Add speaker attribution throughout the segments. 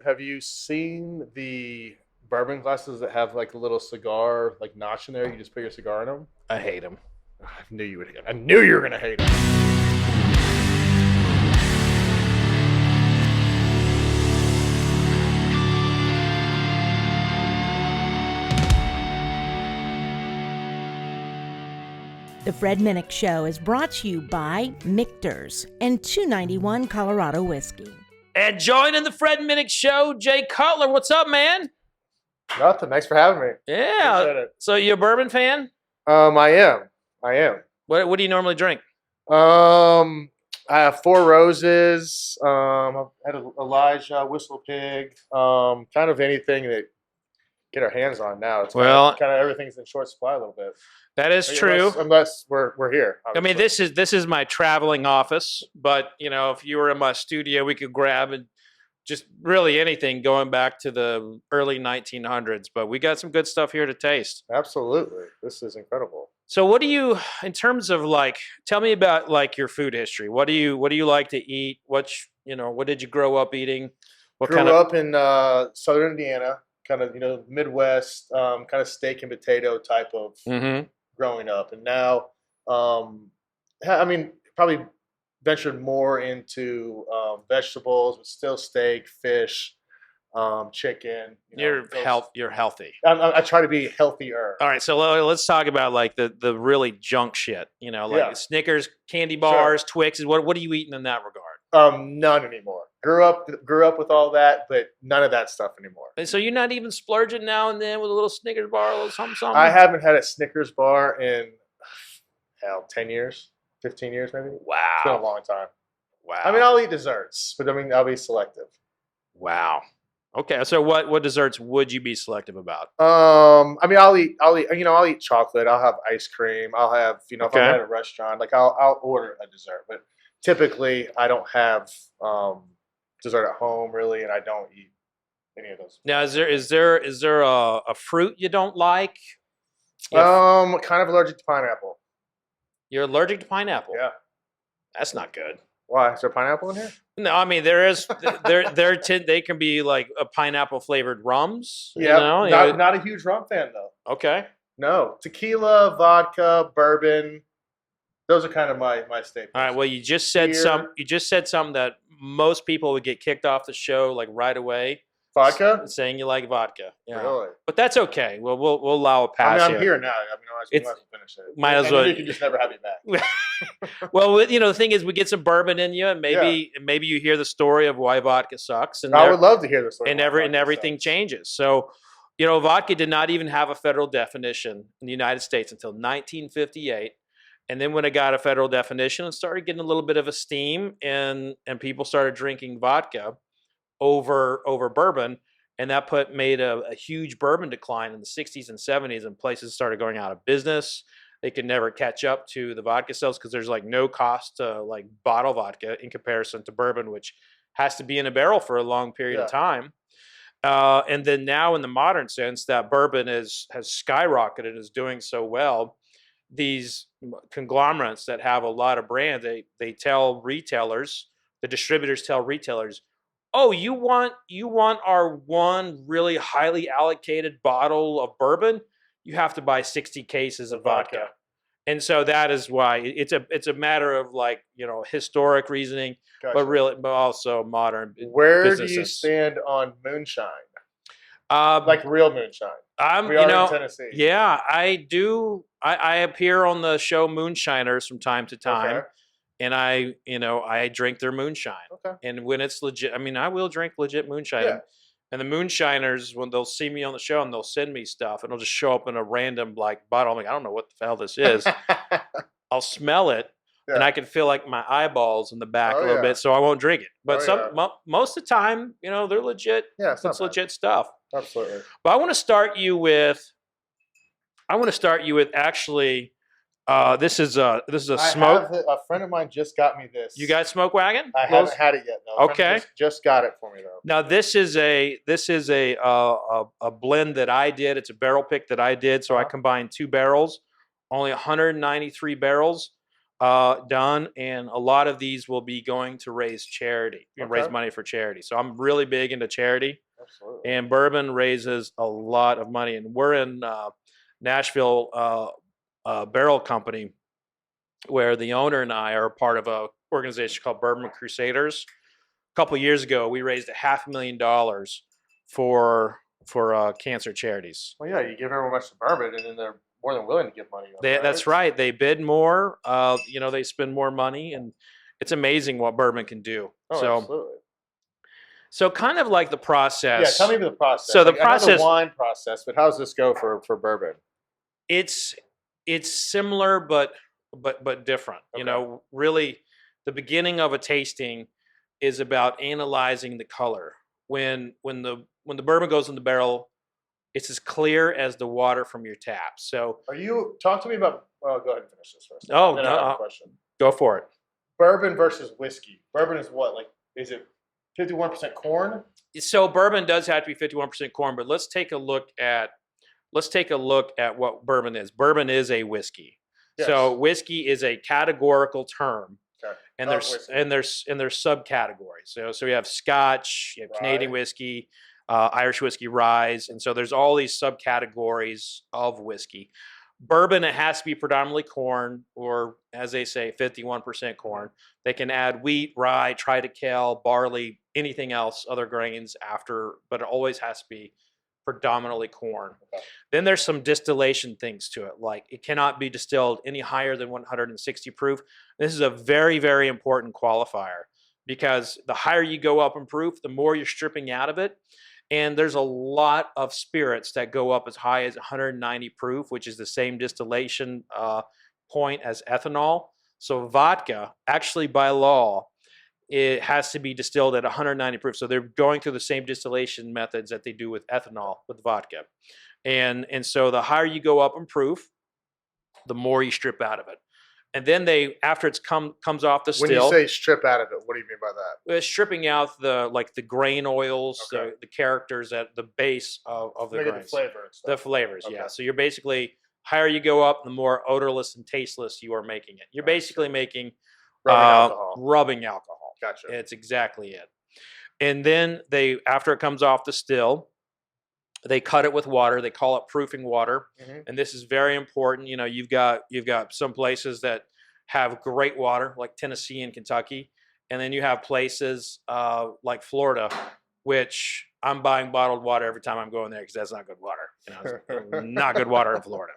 Speaker 1: have you seen the bourbon glasses that have like a little cigar like notch in there? You just put your cigar in them.
Speaker 2: I hate them.
Speaker 1: I knew you would. I knew you were gonna hate them.
Speaker 3: The Fred Minnick Show is brought to you by Michter's and 291 Colorado Whiskey.
Speaker 2: And joining the Fred Minnick Show, Jay Cutler. What's up, man?
Speaker 1: Nothing. Thanks for having me.
Speaker 2: Yeah.
Speaker 1: Appreciate it.
Speaker 2: So you a bourbon fan?
Speaker 1: I am.
Speaker 2: What do you normally drink?
Speaker 1: I have Four Roses. I've had Elijah, Whistle Pig. Kind of anything that get our hands on now. It's kind of everything's in short supply a little bit.
Speaker 2: That is true.
Speaker 1: Unless we're here. Obviously.
Speaker 2: I mean, this is my traveling office, but if you were in my studio, we could grab and just really anything going back to the early 1900s. But we got some good stuff here to taste.
Speaker 1: Absolutely, this is incredible.
Speaker 2: So, what do you, in terms of tell me about your food history. What do you like to eat? What did you grow up eating?
Speaker 1: Grew up in southern Indiana, kind of Midwest, kind of steak and potato type of. Mm-hmm. Growing up, and now, probably ventured more into vegetables, but still steak, fish, chicken.
Speaker 2: You're healthy.
Speaker 1: I try to be healthier.
Speaker 2: All right, so let's talk about the really junk shit. Snickers, candy bars, sure. Twix. What are you eating in that regard?
Speaker 1: None anymore. Grew up with all that, but none of that stuff anymore.
Speaker 2: And so you're not even splurging now and then with a little Snickers bar, a little something?
Speaker 1: I haven't had a Snickers bar in 10 years, 15 years maybe.
Speaker 2: Wow.
Speaker 1: It's been a long time.
Speaker 2: Wow.
Speaker 1: I mean, I'll eat desserts, but I'll be selective.
Speaker 2: Wow. Okay, so what desserts would you be selective about?
Speaker 1: I'll eat chocolate. I'll have ice cream. I'll have, if I'm at a restaurant, I'll order a dessert, but typically I don't have dessert at home really, and I don't eat any of those.
Speaker 2: Now, is there a fruit you don't like?
Speaker 1: Kind of allergic to pineapple.
Speaker 2: You're allergic to pineapple?
Speaker 1: Yeah.
Speaker 2: That's not good.
Speaker 1: Why? Is there pineapple in here?
Speaker 2: No, I mean there is. They can be like a pineapple flavored rums.
Speaker 1: Yeah. Not a huge rum fan though.
Speaker 2: Okay.
Speaker 1: No, tequila, vodka, bourbon. Those are kind of my staples.
Speaker 2: All right. Well, you just said something that most people would get kicked off the show right away.
Speaker 1: Vodka?
Speaker 2: Saying you like vodka. Yeah.
Speaker 1: Really?
Speaker 2: But that's okay. Well, we'll allow a pass.
Speaker 1: I'm here now. I might as well finish it.
Speaker 2: Might as well.
Speaker 1: You can just never have me back.
Speaker 2: Well, the thing is, we get some bourbon in you, and maybe you hear the story of why vodka sucks. And
Speaker 1: I would love to hear the story.
Speaker 2: And everything changes. So, vodka did not even have a federal definition in the United States until 1958. And then when it got a federal definition, it started getting a little bit of esteem, and people started drinking vodka over bourbon, and that made a huge bourbon decline in the 60s and 70s, and places started going out of business. They could never catch up to the vodka sales because there's no cost to bottle vodka in comparison to bourbon, which has to be in a barrel for a long period of time. And then now in the modern sense, that bourbon has skyrocketed and is doing so well. These conglomerates that have a lot of brands, they tell retailers, the distributors tell retailers, oh, you want our one really highly allocated bottle of bourbon? You have to buy 60 cases of vodka. And so that is why it's a matter of historic reasoning,
Speaker 1: gotcha.
Speaker 2: but also modern.
Speaker 1: Where
Speaker 2: businesses.
Speaker 1: Do you stand on moonshine? Real moonshine. We are in Tennessee.
Speaker 2: Yeah, I do. I appear on the show Moonshiners from time to time.
Speaker 1: Okay.
Speaker 2: And I drink their moonshine. Okay. And when it's legit, I will drink legit moonshine. Yeah. And the moonshiners, when they'll see me on the show and they'll send me stuff, and it'll just show up in a random bottle. I'm like, I don't know what the hell this is. I'll smell it, and I can feel my eyeballs in the back a little bit, so I won't drink it. But most of the time, they're legit.
Speaker 1: Yeah,
Speaker 2: it's legit stuff.
Speaker 1: Absolutely.
Speaker 2: But I want to start you with actually. This is a smoke.
Speaker 1: A friend of mine just got me this.
Speaker 2: You got Smoke Wagon?
Speaker 1: I haven't had it yet. No.
Speaker 2: Okay.
Speaker 1: Just got it for me though.
Speaker 2: Now this is a blend that I did. It's a barrel pick that I did. So I combined two barrels, only 193 barrels. done, and a lot of these will be going to raise charity, raise money for charity. So I'm really big into charity.
Speaker 1: Absolutely.
Speaker 2: And bourbon raises a lot of money. And we're in Nashville Barrel Company, where the owner and I are part of a organization called Bourbon Crusaders. A couple of years ago, we raised $500,000 for cancer charities.
Speaker 1: Well, yeah, you give everyone much to bourbon, and then they're more than willing to give money.
Speaker 2: That's right. They bid more. They spend more money, and it's amazing what bourbon can do.
Speaker 1: Oh, absolutely.
Speaker 2: So kind of like the process.
Speaker 1: Yeah, tell me the process.
Speaker 2: So the
Speaker 1: I know
Speaker 2: process,
Speaker 1: the wine process, but how does this go for bourbon?
Speaker 2: It's similar, but different.
Speaker 1: Okay.
Speaker 2: Really, the beginning of a tasting is about analyzing the color. When the bourbon goes in the barrel, it's as clear as the water from your tap. So,
Speaker 1: talk to me about? Well, go ahead and finish this first.
Speaker 2: Oh,
Speaker 1: then I have a question.
Speaker 2: Go for it.
Speaker 1: Bourbon versus whiskey. Bourbon is what? Like, is it 51% corn?
Speaker 2: So bourbon does have to be 51% corn, but let's take a look at what bourbon is. Bourbon is a whiskey. Yes. So whiskey is a categorical term.
Speaker 1: Okay.
Speaker 2: And there's subcategories. So we have Scotch, you have Canadian whiskey, Irish whiskey, rye, and so there's all these subcategories of whiskey. Bourbon, it has to be predominantly corn, or as they say, 51% corn. They can add wheat, rye, triticale, barley, anything else, other grains after, but it always has to be predominantly corn. Okay. Then there's some distillation things to it, like it cannot be distilled any higher than 160 proof. This is a very, very important qualifier, because the higher you go up in proof, the more you're stripping out of it. And there's a lot of spirits that go up as high as 190 proof, which is the same distillation point as ethanol. So vodka, actually by law, it has to be distilled at 190 proof. So they're going through the same distillation methods that they do with ethanol with vodka. And so the higher you go up in proof, the more you strip out of it. And then after it's comes off the still.
Speaker 1: When you say strip out of it, what do you mean by that?
Speaker 2: Stripping out the grain oils, okay. the characters at the base of the grains.
Speaker 1: The flavor and stuff.
Speaker 2: The flavors,
Speaker 1: okay.
Speaker 2: Yeah. So you're basically, higher you go up, the more odorless and tasteless you are making it. You're basically making rubbing alcohol.
Speaker 1: Gotcha.
Speaker 2: It's exactly it. And then after it comes off the still, they cut it with water. They call it proofing water. Mm-hmm. And this is very important. You've got some places that have great water, like Tennessee and Kentucky. And then you have places like Florida, which I'm buying bottled water every time I'm going there, because that's not good water. It's not good water in Florida.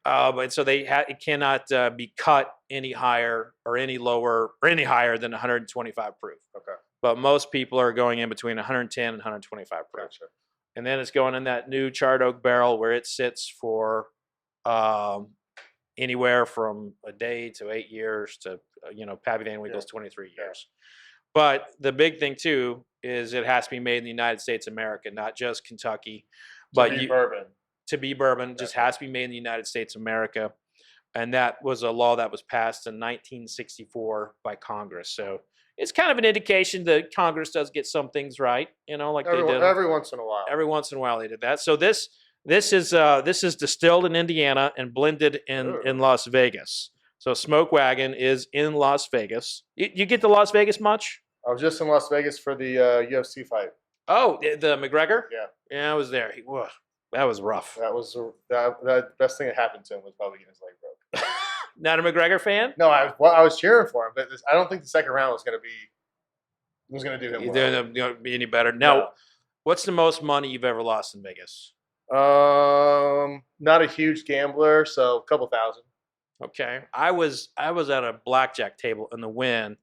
Speaker 2: But so it cannot be cut any higher or any lower or any higher than 125 proof.
Speaker 1: Okay.
Speaker 2: But most people are going in between 110 and 125 proof. Gotcha. And then it's going in that new charred oak barrel, where it sits for anywhere from a day to 8 years to, Pappy Van Winkle's 23 years. But the big thing too is it has to be made in the United States of America, not just Kentucky.
Speaker 1: Bourbon.
Speaker 2: To be bourbon, just has to be made in the United States of America. And that was a law that was passed in 1964 by Congress. So it's kind of an indication that Congress does get some things right, like they did
Speaker 1: every once in a while.
Speaker 2: Every once in a while they did that. So this is distilled in Indiana and blended in Las Vegas. So Smoke Wagon is in Las Vegas. You get to Las Vegas much?
Speaker 1: I was just in Las Vegas for the UFC fight.
Speaker 2: Oh, the McGregor?
Speaker 1: Yeah.
Speaker 2: Yeah, I was there. That was rough.
Speaker 1: That was the best thing that happened to him was probably getting his leg broke.
Speaker 2: Not a McGregor fan?
Speaker 1: No, I was cheering for him, but I don't think the second round was going to do him well.
Speaker 2: Didn't be any better. Now, what's the most money you've ever lost in Vegas?
Speaker 1: Not a huge gambler, so a couple thousand.
Speaker 2: Okay, I was at a blackjack table in the Wynn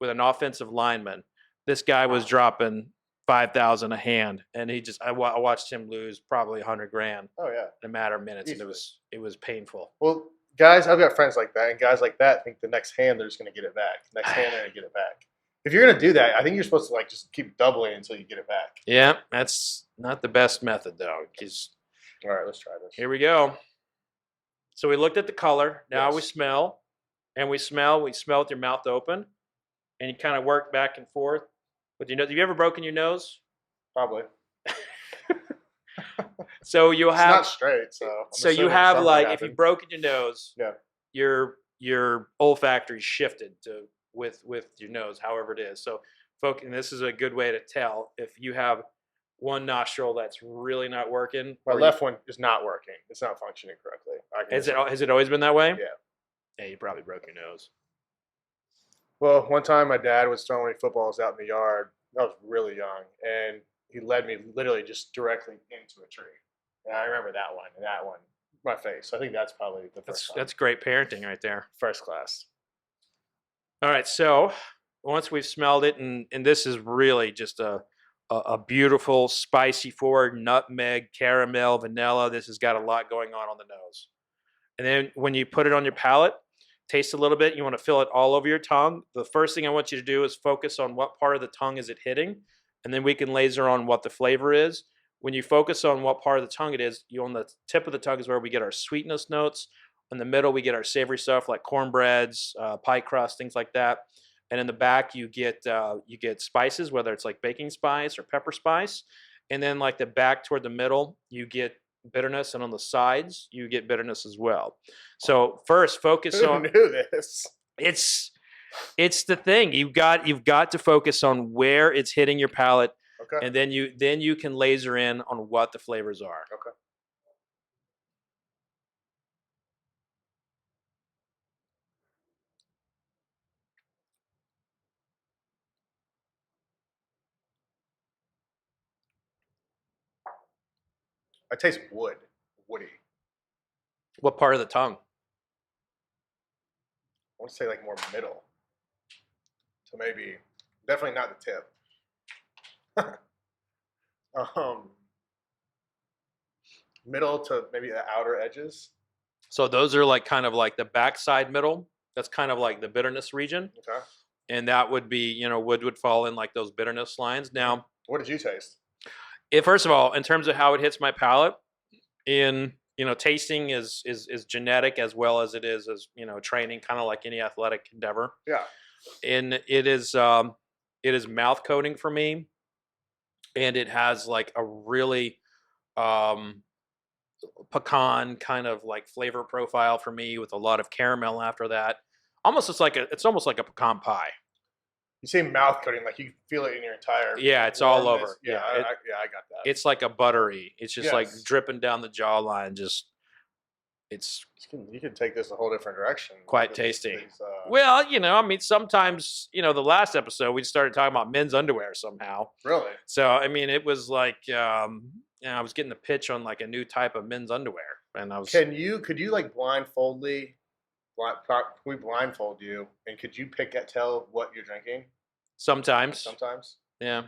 Speaker 2: with an offensive lineman. This guy was dropping 5,000 a hand, and I watched him lose probably $100,000.
Speaker 1: Oh yeah,
Speaker 2: in a matter of minutes, and it was painful.
Speaker 1: Well, guys, I've got friends like that, and guys like that think the next hand they're just going to get it back. Next hand they're going to get it back. If you're going to do that, I think you're supposed to just keep doubling until you get it back.
Speaker 2: Yeah, that's not the best method though.
Speaker 1: All right, let's try this.
Speaker 2: Here we go. So we looked at the color. Now we smell, and we smell with your mouth open, and you kind of work back and forth. But have you ever broken your nose?
Speaker 1: Probably.
Speaker 2: So you'll have.
Speaker 1: It's not straight, so.
Speaker 2: So you have if you've broken your nose.
Speaker 1: Yeah.
Speaker 2: Your your olfactory shifted to with your nose, however it is. So, and this is a good way to tell if you have one nostril that's really not working.
Speaker 1: My left one is not working. It's not functioning correctly.
Speaker 2: Has it always been that way?
Speaker 1: Yeah.
Speaker 2: Yeah, you probably broke your nose.
Speaker 1: Well, one time my dad was throwing footballs out in the yard. I was really young, and he led me literally just directly into a tree. And I remember that one, my face. I think that's probably the first time.
Speaker 2: That's great parenting right there.
Speaker 1: First class.
Speaker 2: All right, so once we've smelled it, and this is really just a beautiful, spicy forward, nutmeg, caramel, vanilla. This has got a lot going on the nose. And then when you put it on your palate, taste a little bit. You want to feel it all over your tongue. The first thing I want you to do is focus on what part of the tongue is it hitting, and then we can laser on what the flavor is. When you focus on what part of the tongue it is, on the tip of the tongue is where we get our sweetness notes. In the middle, we get our savory stuff like cornbreads, pie crust, things like that. And in the back, you get spices, whether it's like baking spice or pepper spice. And then like the back toward the middle, you get bitterness, and on the sides, you get bitterness as well. So first, focus on.
Speaker 1: Who knew this?
Speaker 2: It's the thing. You've got to focus on where it's hitting your palate,
Speaker 1: Okay.
Speaker 2: and then you can laser in on what the flavors are.
Speaker 1: Okay. I taste woody.
Speaker 2: What part of the tongue?
Speaker 1: I want to say like more middle. So maybe, definitely not the tip. Middle to maybe the outer edges.
Speaker 2: So those are like kind of like the backside middle. That's kind of like the bitterness region.
Speaker 1: Okay.
Speaker 2: And that would be, would fall in like those bitterness lines. Now,
Speaker 1: what did you taste?
Speaker 2: First of all, in terms of how it hits my palate, tasting is genetic as well as it is as training, kind of like any athletic endeavor.
Speaker 1: Yeah.
Speaker 2: And it is mouth coating for me, and it has like a really pecan kind of like flavor profile for me with a lot of caramel after that. It's almost like a pecan pie.
Speaker 1: You say mouth coating, like you feel it in your entire.
Speaker 2: Yeah, it's all over.
Speaker 1: Yeah, I got that.
Speaker 2: It's like a buttery. It's just like dripping down the jawline.
Speaker 1: You can take this a whole different direction.
Speaker 2: Quite tasty. Well, sometimes, the last episode we started talking about men's underwear somehow.
Speaker 1: Really?
Speaker 2: So, it was like, I was getting the pitch on like a new type of men's underwear, and I was.
Speaker 1: Could you like we blindfold you, and could you tell what you're drinking?
Speaker 2: Sometimes. Yeah.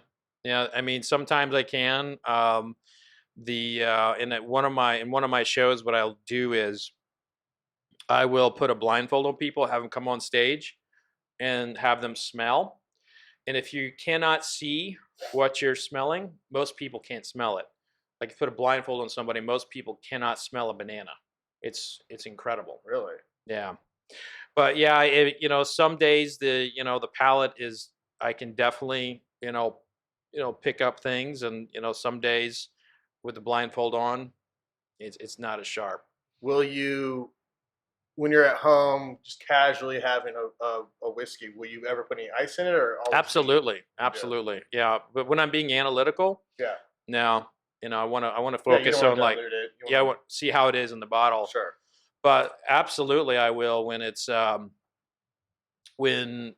Speaker 2: Sometimes I can. In one of my shows, what I'll do is I will put a blindfold on people, have them come on stage, and have them smell. And if you cannot see what you're smelling, most people can't smell it. Like, if you put a blindfold on somebody, most people cannot smell a banana. It's incredible.
Speaker 1: Really?
Speaker 2: Yeah. But yeah, some days the palate is, I can definitely, pick up things, and, some days with the blindfold on, it's not as sharp.
Speaker 1: Will you, when you're at home, just casually having a whiskey, will you ever put any ice in it, or?
Speaker 2: Absolutely. Yeah. But when I'm being analytical, now, I want to focus on like, I want to see how it is in the bottle.
Speaker 1: Sure.
Speaker 2: But absolutely, I will when it's when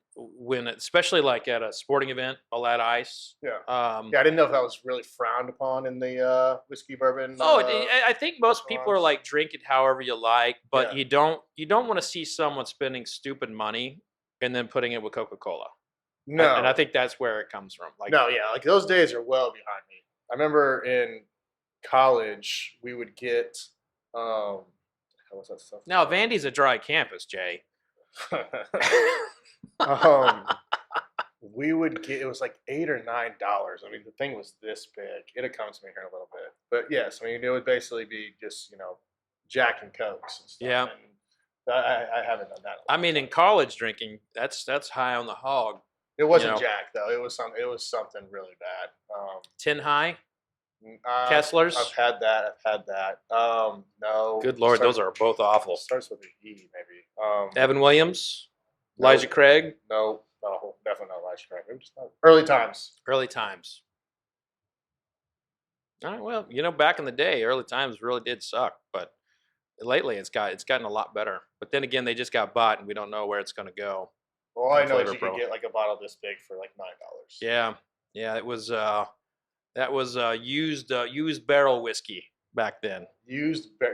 Speaker 2: especially like at a sporting event, I'll add ice.
Speaker 1: Yeah. I didn't know if that was really frowned upon in the whiskey bourbon.
Speaker 2: I think most people are like, drink it however you like, but you don't want to see someone spending stupid money and then putting it with Coca-Cola.
Speaker 1: No.
Speaker 2: And I think that's where it comes from.
Speaker 1: Like those days are well behind me. I remember in college we would get what's that stuff?
Speaker 2: Now, Vandy's a dry campus, Jay.
Speaker 1: We would get, it was like $8 or $9. The thing was this big. It'll come to me here in a little bit. But yes, it would basically be just, Jack and Cokes and stuff.
Speaker 2: Yeah.
Speaker 1: And I haven't done that.
Speaker 2: In college drinking, that's high on the hog.
Speaker 1: It wasn't Jack though. It was something really bad.
Speaker 2: Tin High? Kessler's?
Speaker 1: I've had that. No.
Speaker 2: Good Lord, those are both awful.
Speaker 1: Starts with an E, maybe.
Speaker 2: Evan Williams,
Speaker 1: Nope.
Speaker 2: Elijah Craig.
Speaker 1: No, definitely not Elijah Craig. Maybe just not. Early times.
Speaker 2: Early times. All right, well, back in the day, early times really did suck, but lately it's gotten a lot better. But then again, they just got bought, and we don't know where it's going to go.
Speaker 1: All I know is you could get like a bottle this big for like $9.
Speaker 2: Yeah, it was that was used barrel whiskey back then.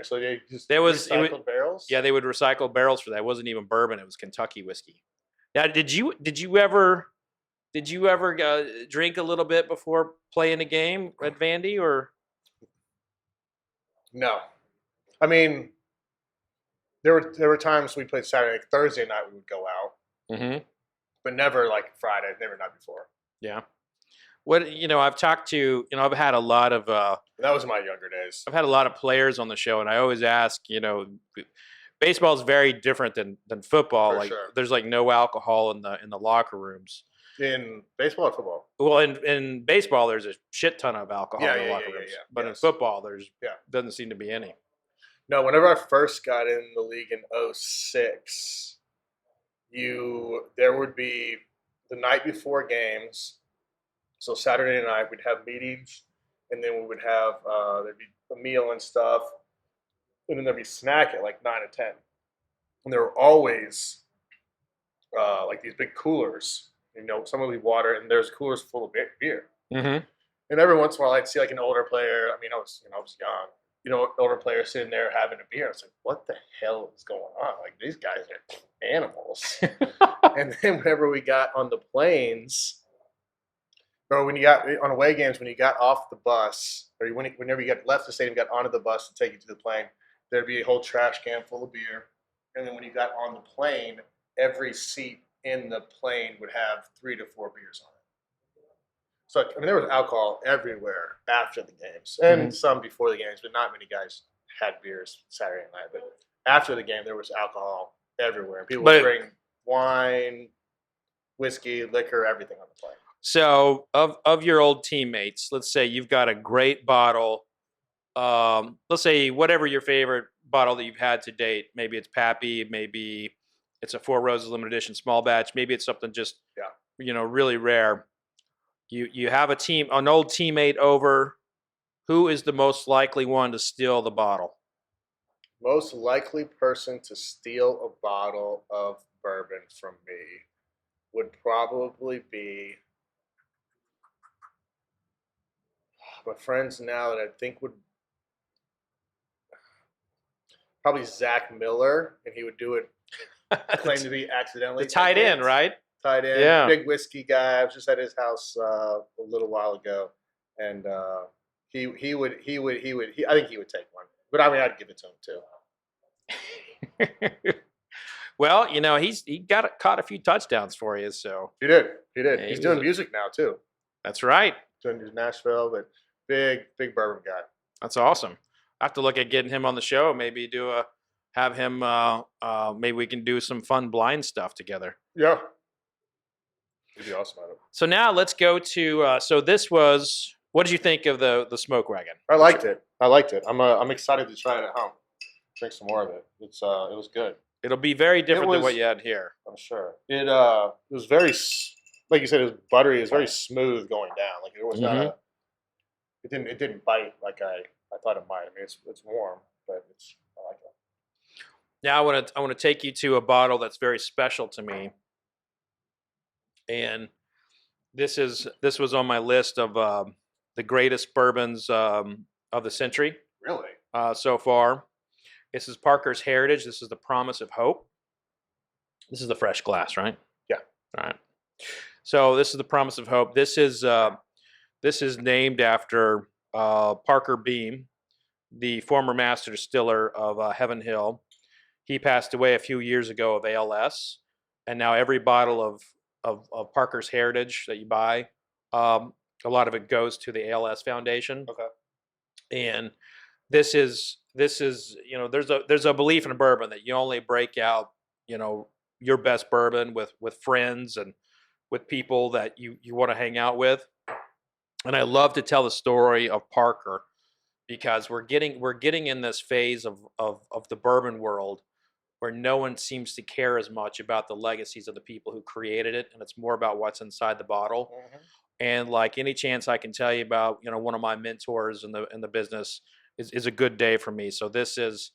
Speaker 1: So they just
Speaker 2: recycled
Speaker 1: barrels.
Speaker 2: Yeah, they would recycle barrels for that. It wasn't even bourbon; it was Kentucky whiskey. Now, did you ever drink a little bit before playing a game at Vandy, or?
Speaker 1: No, I mean, there were times we played Saturday, like Thursday night we would go out, but never like Friday, never night before.
Speaker 2: Yeah. What I've talked to, I've had a lot of.
Speaker 1: That was my younger days.
Speaker 2: I've had a lot of players on the show, and I always ask, baseball is very different than football.
Speaker 1: For
Speaker 2: like
Speaker 1: sure.
Speaker 2: There's like no alcohol in the locker rooms.
Speaker 1: In baseball or football?
Speaker 2: Well, in baseball, there's a shit ton of alcohol in the locker rooms.
Speaker 1: Yeah.
Speaker 2: But in football, there's
Speaker 1: Yeah.
Speaker 2: doesn't seem to be any.
Speaker 1: No, whenever I first got in the league in 2006, there would be the night before games. So Saturday night we'd have meetings, and then we would have there'd be a meal and stuff, and then there'd be snack at like 9 or 10, and there were always like these big coolers. Some would be water, and there's coolers full of beer.
Speaker 2: Mm-hmm.
Speaker 1: And every once in a while, I'd see like an older player. I mean, I was young. Older player sitting there having a beer. I was like, what the hell is going on? Like, these guys are animals. And then whenever we got on the planes, or when you got on away games, when you got off the bus, or whenever you left the stadium, got onto the bus to take you to the plane, there'd be a whole trash can full of beer. And then when you got on the plane, every seat in the plane would have 3 to 4 beers on it. So, I mean, there was alcohol everywhere after the games, and some before the games, but not many guys had beers Saturday night. But after the game, there was alcohol everywhere. People would bring wine, whiskey, liquor, everything on the plane.
Speaker 2: So, of your old teammates, let's say you've got a great bottle. Let's say whatever your favorite bottle that you've had to date. Maybe it's Pappy, maybe it's a Four Roses limited edition small batch. Maybe it's something just really rare. You have an old teammate over. Who is the most likely one to steal the bottle?
Speaker 1: Most likely person to steal a bottle of bourbon from me would probably be my friends now that I think would probably Zach Miller, and he would do it, claim to be accidentally.
Speaker 2: The tight end, right?
Speaker 1: Tight end,
Speaker 2: yeah.
Speaker 1: Big whiskey guy. I was just at his house a little while ago, and he would. I think he would take one, but I mean, I'd give it to him too.
Speaker 2: Well, he caught a few touchdowns for you, so
Speaker 1: he did.
Speaker 2: Yeah,
Speaker 1: He's doing music now too.
Speaker 2: That's right.
Speaker 1: Doing Nashville, but big bourbon guy.
Speaker 2: That's awesome. I have to look at getting him on the show. Maybe have him. Maybe we can do some fun blind stuff together.
Speaker 1: Yeah. It'd be awesome at it.
Speaker 2: So now let's go to. So this was. What did you think of the Smoke Wagon?
Speaker 1: I liked it. I'm excited to try it at home. Drink some more of it. It was good.
Speaker 2: It'll be very different than what you had here.
Speaker 1: I'm sure. It was very, like you said, it was buttery. It was very smooth going down. Like it was not. It didn't bite like I thought it might. I mean, it's warm, but I like it.
Speaker 2: Now I want to take you to a bottle that's very special to me. And this was on my list of the greatest bourbons of the century.
Speaker 1: Really?
Speaker 2: So far. This is Parker's Heritage. This is the Promise of Hope. This is the fresh glass, right?
Speaker 1: Yeah.
Speaker 2: All right. So this is the Promise of Hope. This is named after Parker Beam, the former master distiller of Heaven Hill. He passed away a few years ago of ALS, and now every bottle of Parker's Heritage that you buy, a lot of it goes to the ALS Foundation.
Speaker 1: Okay.
Speaker 2: And this is there's a belief in bourbon that you only break out your best bourbon with friends and with people that you want to hang out with. And I love to tell the story of Parker because we're getting in this phase of the bourbon world where no one seems to care as much about the legacies of the people who created it, and it's more about what's inside the bottle.
Speaker 1: Mm-hmm.
Speaker 2: And like any chance I can tell you about, one of my mentors in the business is a good day for me. So this is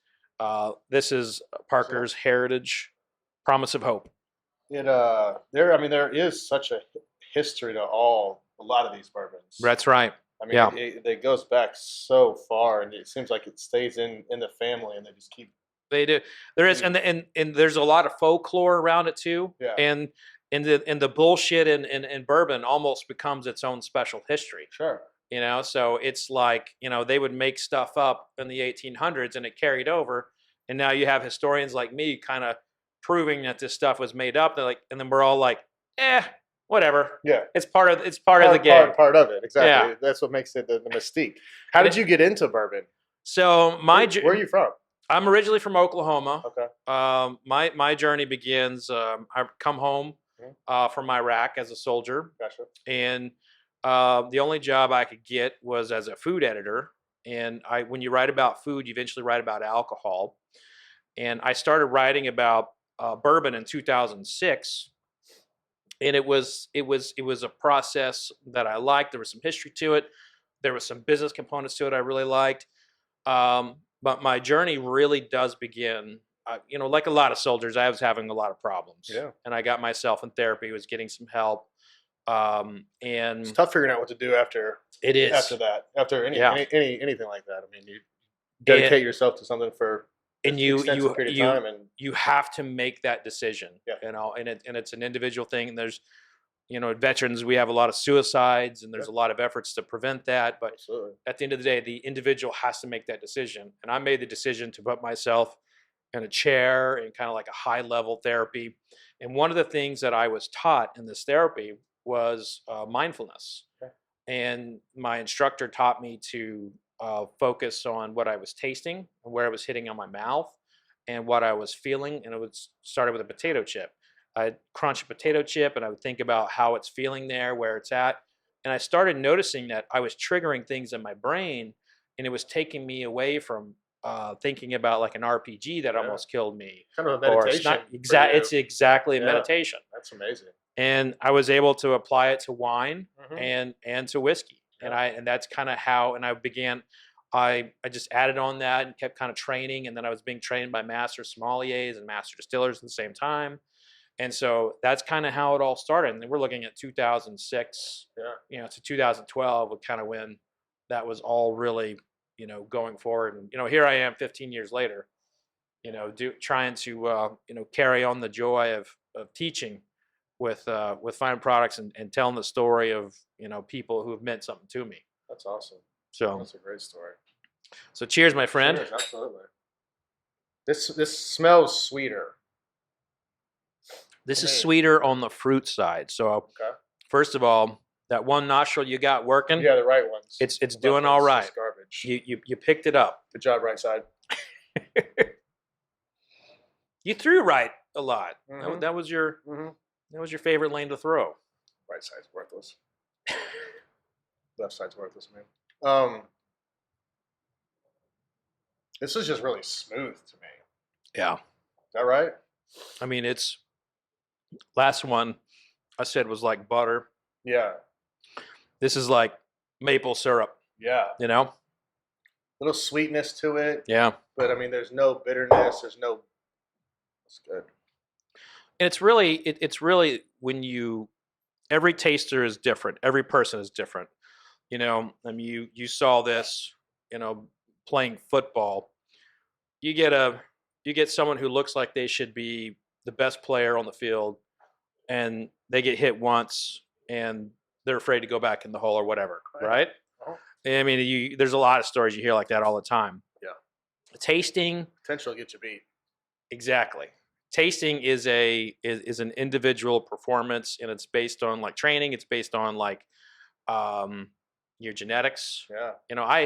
Speaker 2: Parker's Heritage Promise of Hope.
Speaker 1: There is such a history to a lot of these bourbons.
Speaker 2: That's right.
Speaker 1: I mean,
Speaker 2: Yeah.
Speaker 1: it goes back so far, and it seems like it stays in the family, and they just keep.
Speaker 2: They do. There is, and there's a lot of folklore around it too.
Speaker 1: Yeah.
Speaker 2: And the bullshit in bourbon almost becomes its own special history.
Speaker 1: Sure.
Speaker 2: So it's like, they would make stuff up in the 1800s and it carried over, and now you have historians like me kind of proving that this stuff was made up. They're like, and then we're all like, whatever.
Speaker 1: Yeah.
Speaker 2: It's part of the game.
Speaker 1: Part of it. Exactly.
Speaker 2: Yeah.
Speaker 1: That's what makes it the mystique. How did you get into bourbon?
Speaker 2: So
Speaker 1: where are you from?
Speaker 2: I'm originally from Oklahoma.
Speaker 1: Okay.
Speaker 2: My journey begins. I come home from Iraq as a soldier.
Speaker 1: Gotcha.
Speaker 2: And the only job I could get was as a food editor. And when you write about food, you eventually write about alcohol. And I started writing about bourbon in 2006. And it was a process that I liked. There was some history to it. There was some business components to it I really liked. But my journey really does begin, like a lot of soldiers, I was having a lot of problems.
Speaker 1: Yeah.
Speaker 2: And I got myself in therapy, was getting some help. And
Speaker 1: it's tough figuring out what to do after.
Speaker 2: It is.
Speaker 1: After anything like that. I mean, you dedicate yourself to something for
Speaker 2: and
Speaker 1: you
Speaker 2: have to make that decision.
Speaker 1: Yeah.
Speaker 2: And it's an individual thing. And there's, veterans, we have a lot of suicides, and there's a lot of efforts to prevent that. But
Speaker 1: Absolutely.
Speaker 2: At the end of the day, the individual has to make that decision. And I made the decision to put myself in a chair in kind of like a high level therapy. And one of the things that I was taught in this therapy was mindfulness.
Speaker 1: Okay.
Speaker 2: And my instructor taught me to focus on what I was tasting and where I was hitting on my mouth and what I was feeling. And it started with a potato chip. I'd crunch a potato chip and I would think about how it's feeling there, where it's at. And I started noticing that I was triggering things in my brain, and it was taking me away from thinking about like an RPG that almost killed me.
Speaker 1: Kind of a meditation.
Speaker 2: It's exactly a meditation.
Speaker 1: That's amazing.
Speaker 2: And I was able to apply it to wine
Speaker 1: Mm-hmm.
Speaker 2: and to whiskey.
Speaker 1: Yeah.
Speaker 2: And that's kind of how, and I began, I just added on that and kept kind of training. And then I was being trained by master sommeliers and master distillers at the same time. And so that's kind of how it all started. And then we're looking at 2006, to 2012, kind of when that was all really, going forward. And, here I am 15 years later, trying to, carry on the joy of teaching with fine products and telling the story of, people who have meant something to me.
Speaker 1: That's awesome.
Speaker 2: So
Speaker 1: that's a great story.
Speaker 2: So cheers, my friend.
Speaker 1: Cheers, absolutely. This smells sweeter.
Speaker 2: This is sweeter on the fruit side. So first of all, that one nostril you got working.
Speaker 1: Yeah, the right ones.
Speaker 2: It's doing all right.
Speaker 1: It's garbage.
Speaker 2: You picked it up.
Speaker 1: Good job, right side.
Speaker 2: You threw right a lot.
Speaker 1: Mm-hmm.
Speaker 2: That was your favorite lane to throw.
Speaker 1: Right side's worthless. Left side's worthless, man. This is just really smooth to me.
Speaker 2: Yeah.
Speaker 1: Is that right?
Speaker 2: I mean, last one I said was like butter.
Speaker 1: Yeah.
Speaker 2: This is like maple syrup.
Speaker 1: Yeah.
Speaker 2: Little
Speaker 1: sweetness to it.
Speaker 2: Yeah.
Speaker 1: But I mean, there's no bitterness. It's good.
Speaker 2: And it's really when every taster is different. Every person is different. I mean, you saw this, playing football. You get someone who looks like they should be the best player on the field, and they get hit once and they're afraid to go back in the hole or whatever, right?
Speaker 1: Uh-huh.
Speaker 2: I mean, there's a lot of stories you hear like that all the time.
Speaker 1: Yeah.
Speaker 2: Tasting
Speaker 1: potential to get you beat.
Speaker 2: Exactly. Tasting is an individual performance, and it's based on like training. It's based on like your genetics.
Speaker 1: Yeah.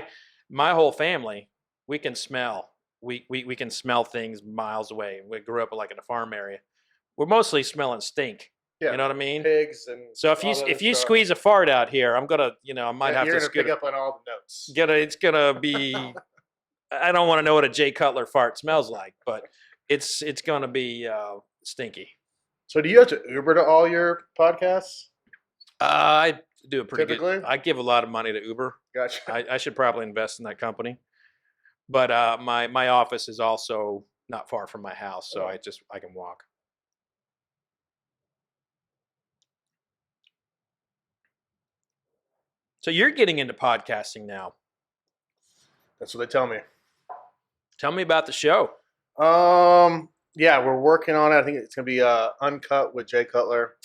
Speaker 2: My whole family, we can smell. We can smell things miles away. We grew up like in a farm area. We're mostly smelling stink.
Speaker 1: Yeah.
Speaker 2: You know what I mean?
Speaker 1: Pigs and
Speaker 2: so if you squeeze a fart out here, I'm gonna I might have
Speaker 1: to
Speaker 2: pick
Speaker 1: up on all the notes.
Speaker 2: It's gonna be. I don't want to know what a Jay Cutler fart smells like, but it's going to be stinky.
Speaker 1: So do you have to Uber to all your podcasts?
Speaker 2: I do a pretty
Speaker 1: Typically?
Speaker 2: good. I give a lot of money to Uber.
Speaker 1: Gotcha.
Speaker 2: I should probably invest in that company. But my office is also not far from my house, so I can walk. So you're getting into podcasting now.
Speaker 1: That's what they tell me.
Speaker 2: Tell me about the show.
Speaker 1: Yeah, we're working on it. I think it's gonna be Uncut with Jay Cutler.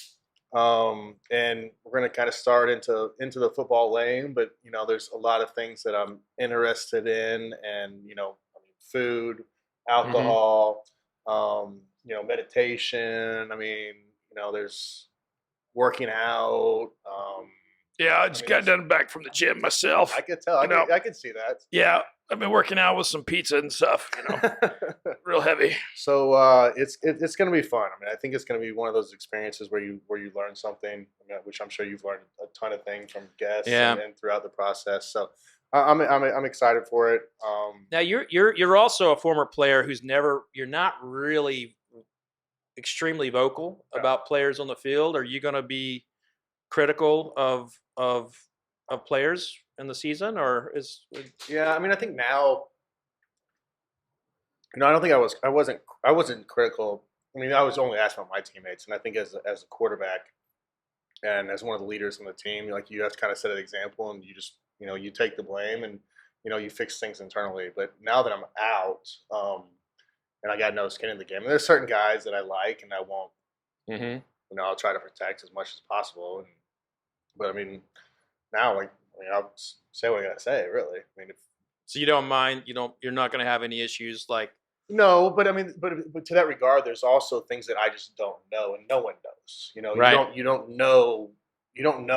Speaker 1: And we're gonna kind of start into the football lane, but there's a lot of things that I'm interested in, and food, alcohol, meditation. There's working out.
Speaker 2: Yeah, I just got done back from the gym myself.
Speaker 1: I could tell. I could see that.
Speaker 2: Yeah, I've been working out with some pizza and stuff. Real heavy.
Speaker 1: So it's going to be fun. I think it's going to be one of those experiences where you learn something, which I'm sure you've learned a ton of things from guests and throughout the process. So I'm excited for it.
Speaker 2: Now you're also a former player you're not really extremely vocal about players on the field. Are you going to be critical of players in the season, or is?
Speaker 1: Yeah, I think now. I don't think I wasn't critical. I was only asked about my teammates, and I think as a quarterback and as one of the leaders on the team, you have to kind of set an example, and you just you take the blame, and you fix things internally. But now that I'm out, and I got no skin in the game, and there's certain guys that I like, and I won't. Mm-hmm. I'll try to protect as much as possible, but now I'll say what I gotta say. Really,
Speaker 2: so you don't mind. You're not going to have any issues like.
Speaker 1: No, but but to that regard, there's also things that I just don't know, and no one knows.
Speaker 2: Right.
Speaker 1: You don't know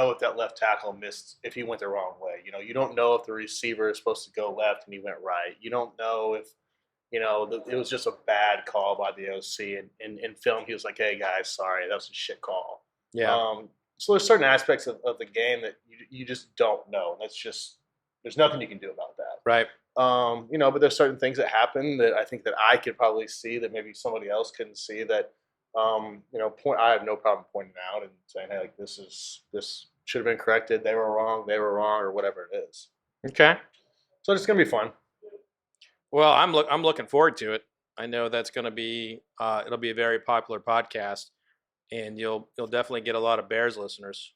Speaker 1: if that left tackle missed, if he went the wrong way. You don't know if the receiver is supposed to go left and he went right. You don't know if it was just a bad call by the OC, and in film he was like, "Hey guys, sorry, that was a shit call."
Speaker 2: Yeah.
Speaker 1: So there's certain aspects of the game that you just don't know. That's just there's nothing you can do about that.
Speaker 2: Right.
Speaker 1: But there's certain things that happen that I think that I could probably see that maybe somebody else couldn't see that, I have no problem pointing out and saying, hey, like this should have been corrected. They were wrong, or whatever it is.
Speaker 2: Okay.
Speaker 1: So it's going to be fun.
Speaker 2: Well, I'm looking forward to it. I know that's going to be, it'll be a very popular podcast, and you'll definitely get a lot of Bears listeners,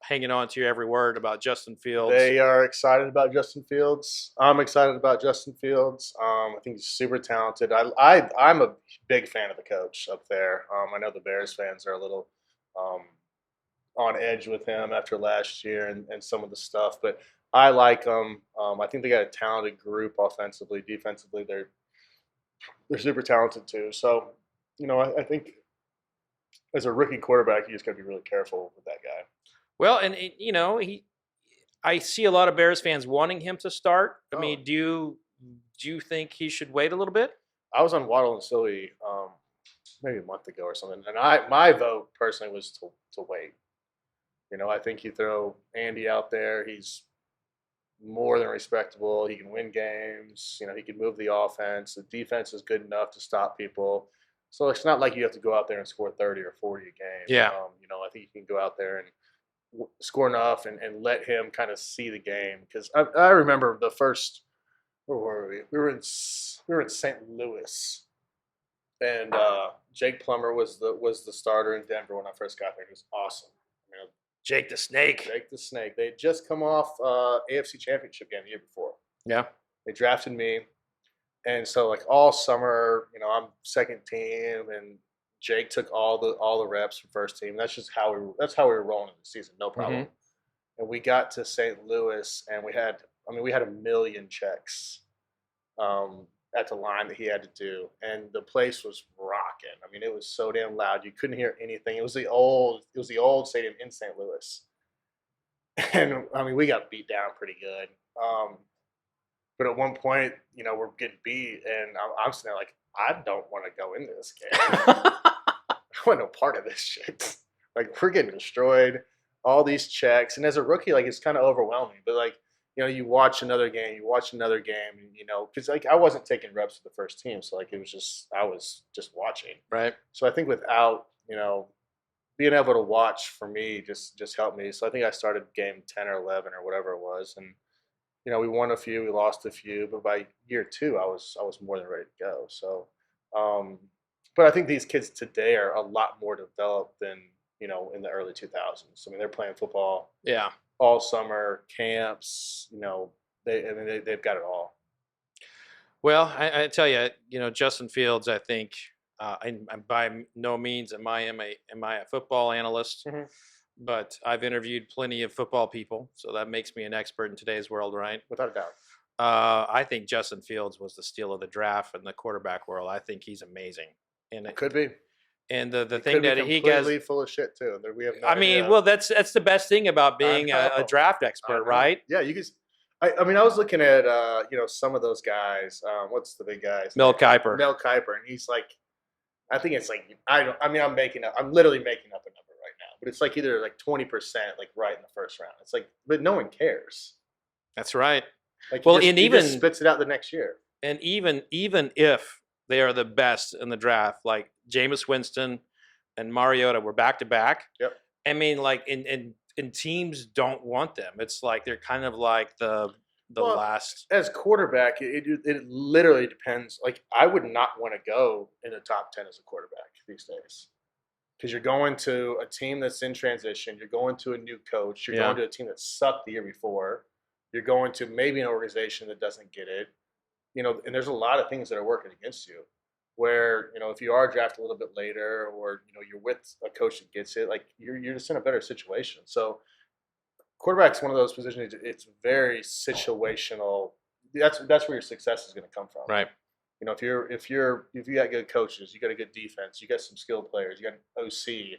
Speaker 2: hanging on to your every word about Justin Fields.
Speaker 1: They are excited about Justin Fields. I'm excited about Justin Fields. I think he's super talented. I'm a big fan of the coach up there. I know the Bears fans are a little on edge with him after last year and some of the stuff, but I like them. I think they got a talented group offensively. Defensively, they're super talented too. So, I think as a rookie quarterback, you just got to be really careful with that guy.
Speaker 2: Well, and I see a lot of Bears fans wanting him to start. I mean, do you think he should wait a little bit?
Speaker 1: I was on Waddle and Silly maybe a month ago or something, and my vote personally was to wait. I think you throw Andy out there, he's more than respectable. He can win games. He can move the offense. The defense is good enough to stop people. So it's not like you have to go out there and score 30 or 40 a game.
Speaker 2: Yeah.
Speaker 1: I think you can go out there and score enough and let him kind of see the game. Because I remember the first, where were we? We were in St. Louis, and Jake Plummer was the starter in Denver when I first got there. He was awesome.
Speaker 2: Jake the Snake.
Speaker 1: They had just come off AFC Championship game the year before.
Speaker 2: Yeah.
Speaker 1: They drafted me. And so like all summer, I'm second team, and Jake took all the reps for first team. That's just how we were rolling in the season, no problem. Mm-hmm. And we got to St. Louis, and we had a million checks at the line that he had to do, and the place was rocking. It was so damn loud you couldn't hear anything. It was the old stadium in St. Louis, and we got beat down pretty good. But at one point, we're getting beat, and I'm sitting there like, I don't want to go into this game. I want no part of this shit. Like, we're getting destroyed, all these checks. And as a rookie, like, it's kind of overwhelming. But, like, you watch another game, and because like I wasn't taking reps with the first team, so like I was just watching.
Speaker 2: Right.
Speaker 1: So I think without being able to watch for me just helped me. So I think I started game 10 or 11 or whatever it was, and we won a few, we lost a few, but by year 2, I was more than ready to go. So, but I think these kids today are a lot more developed than in the early 2000s. I mean, they're playing football, all summer camps. They've got it all.
Speaker 2: Well, I tell you, Justin Fields, I think, I'm by no means am I a football analyst, but I've interviewed plenty of football people, so that makes me an expert in today's world, right?
Speaker 1: Without a doubt.
Speaker 2: I think Justin Fields was the steal of the draft in the quarterback world. I think he's amazing. And
Speaker 1: it could be.
Speaker 2: And the thing that he gets
Speaker 1: completely full of shit too. We have no
Speaker 2: I mean,
Speaker 1: idea.
Speaker 2: well, that's the best thing about being a draft expert, right?
Speaker 1: Yeah, you guys. I mean, I was looking at some of those guys. What's the big guys?
Speaker 2: Mel Kiper,
Speaker 1: and he's like, I think it's like I'm literally making up a number right now, but it's like either like 20% like right in the first round. It's like, but no one cares.
Speaker 2: That's right.
Speaker 1: Like,
Speaker 2: well,
Speaker 1: he just spits it out the next year.
Speaker 2: And even if they are the best in the draft, like Jameis Winston and Mariota were back to back.
Speaker 1: Yep.
Speaker 2: I mean, like, and teams don't want them. It's like they're kind of like the last.
Speaker 1: As quarterback, it literally depends. Like, I would not want to go in the top 10 as a quarterback these days, because you're going to a team that's in transition. You're going to a new coach. You're going to a team that sucked the year before. You're going to maybe an organization that doesn't get it. And there's a lot of things that are working against you. Where if you are drafted a little bit later, or you're with a coach that gets it, like you're just in a better situation. So quarterback's one of those positions. It's very situational. That's where your success is going to come from.
Speaker 2: Right.
Speaker 1: If you got good coaches, you got a good defense, you got some skilled players, you got an OC.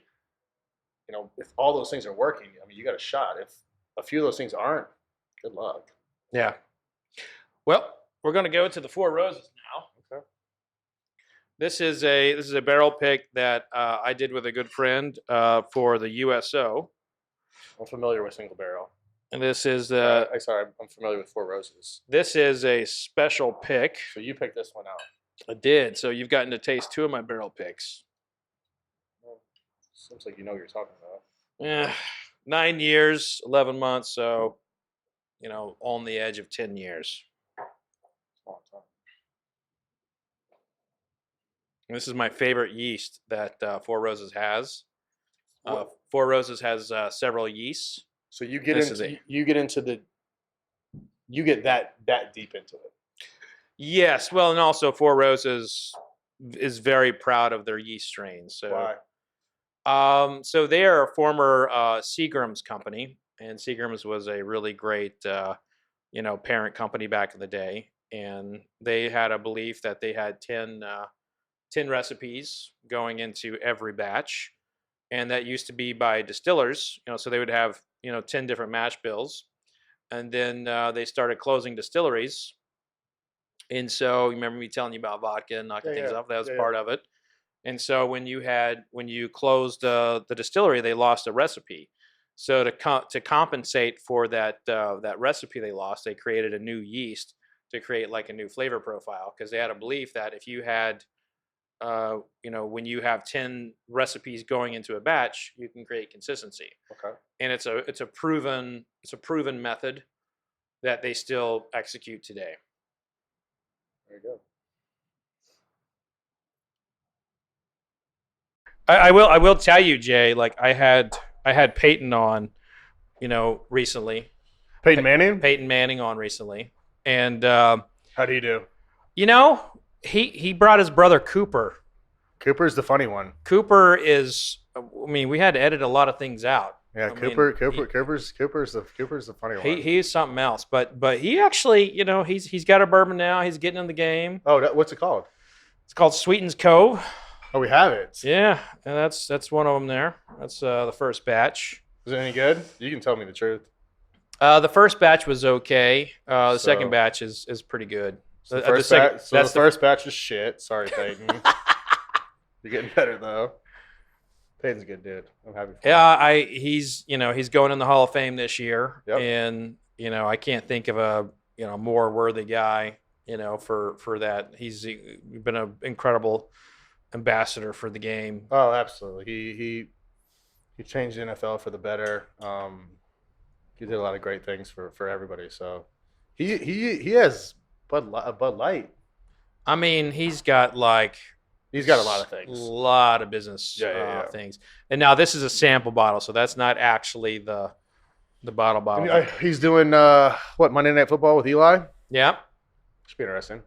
Speaker 1: If all those things are working, I mean, you got a shot. If a few of those things aren't, good luck.
Speaker 2: Yeah. Well, we're going to go to the Four Roses now.
Speaker 1: Okay.
Speaker 2: This is a barrel pick that I did with a good friend for the USO.
Speaker 1: I'm familiar with single barrel.
Speaker 2: And this is
Speaker 1: I'm familiar with Four Roses.
Speaker 2: This is a special pick.
Speaker 1: So you picked this one out.
Speaker 2: I did. So you've gotten to taste 2 of my barrel picks.
Speaker 1: Well, seems like you know what you're talking about.
Speaker 2: Yeah, 9 years, 11 months. So, on the edge of 10 years.
Speaker 1: Long time.
Speaker 2: This is my favorite yeast that Four Roses has. Four Roses has several yeasts.
Speaker 1: So you get that deep into it.
Speaker 2: Yes, well, and also Four Roses is very proud of their yeast strains. So,
Speaker 1: why?
Speaker 2: So they are a former Seagram's company, and Seagram's was a really great, parent company back in the day, and they had a belief that they had 10 recipes going into every batch, and that used to be by distillers. So they would have 10 different mash bills, and then they started closing distilleries. And so you remember me telling you about vodka and knocking things off? That was part of it. And so when you closed the distillery, they lost a recipe. So to compensate for that recipe they lost, they created a new yeast to create like a new flavor profile, because they had a belief that if you had when you have 10 recipes going into a batch, you can create consistency.
Speaker 1: Okay.
Speaker 2: And it's a proven method that they still execute today.
Speaker 1: Very good.
Speaker 2: I will tell you, Jay, like I had Peyton on, recently.
Speaker 1: Peyton Manning?
Speaker 2: Peyton Manning on recently. And
Speaker 1: how do you do?
Speaker 2: He brought his brother Cooper.
Speaker 1: Cooper's the funny one.
Speaker 2: Cooper is, we had to edit a lot of things out.
Speaker 1: Yeah, Cooper's the funny one.
Speaker 2: He's something else. But he actually, he's got a bourbon now. He's getting in the game.
Speaker 1: Oh, what's it called?
Speaker 2: It's called Sweetens Cove.
Speaker 1: Oh, we have it.
Speaker 2: Yeah, and that's one of them there. That's the first batch.
Speaker 1: Is it any good? You can tell me the truth.
Speaker 2: The first batch was okay. The second batch is pretty good.
Speaker 1: So the first batch is shit. Sorry, Peyton. You're getting better though. Peyton's a good dude. I'm happy for him.
Speaker 2: Yeah, he's going in the Hall of Fame this year,
Speaker 1: yep.
Speaker 2: and I can't think of a more worthy guy for that. He's been an incredible ambassador for the game.
Speaker 1: Oh, absolutely. He changed the NFL for the better. He did a lot of great things for everybody. So he has Bud Light.
Speaker 2: I mean, he's got a lot
Speaker 1: of things,
Speaker 2: a lot of business things. And now this is a sample bottle, so that's not actually the bottle.
Speaker 1: And he's doing Monday Night Football with Eli.
Speaker 2: Yeah,
Speaker 1: should be interesting.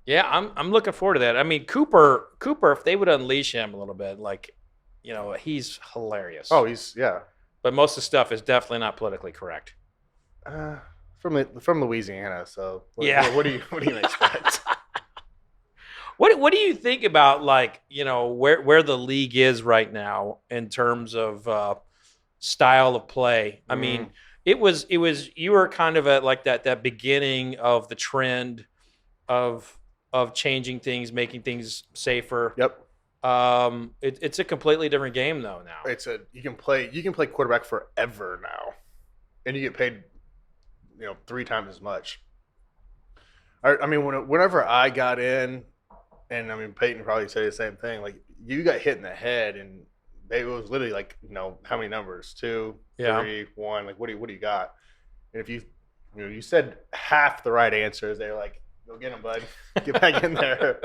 Speaker 2: Yeah, I'm looking forward to that. I mean, Cooper, if they would unleash him a little bit, he's hilarious.
Speaker 1: Oh,
Speaker 2: But most of the stuff is definitely not politically correct.
Speaker 1: From Louisiana, so what do you expect?
Speaker 2: What do you think about where the league is right now in terms of style of play? I mean, it was you were kind of at that beginning of the trend of changing things, making things safer.
Speaker 1: Yep.
Speaker 2: It's a completely different game though now.
Speaker 1: You can play quarterback forever now, and you get paid 3 times as much. I mean, whenever I got in, and I mean Peyton probably say the same thing. Like, you got hit in the head, and it was literally how many numbers? 2, 3, 1. Like, what do you got? And if you said half the right answers, they're like, go get him, bud. Get back in there.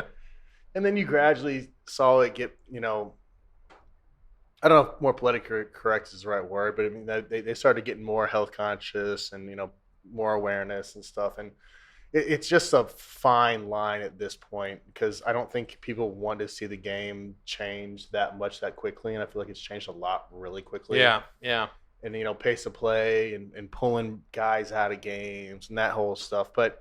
Speaker 1: And then you gradually saw it get, I don't know if more politically correct is the right word, but I mean, they started getting more health conscious and, more awareness and stuff. And it's just a fine line at this point, because I don't think people want to see the game change that much that quickly. And I feel like it's changed a lot really quickly.
Speaker 2: Yeah.
Speaker 1: And, pace of play and pulling guys out of games and that whole stuff. But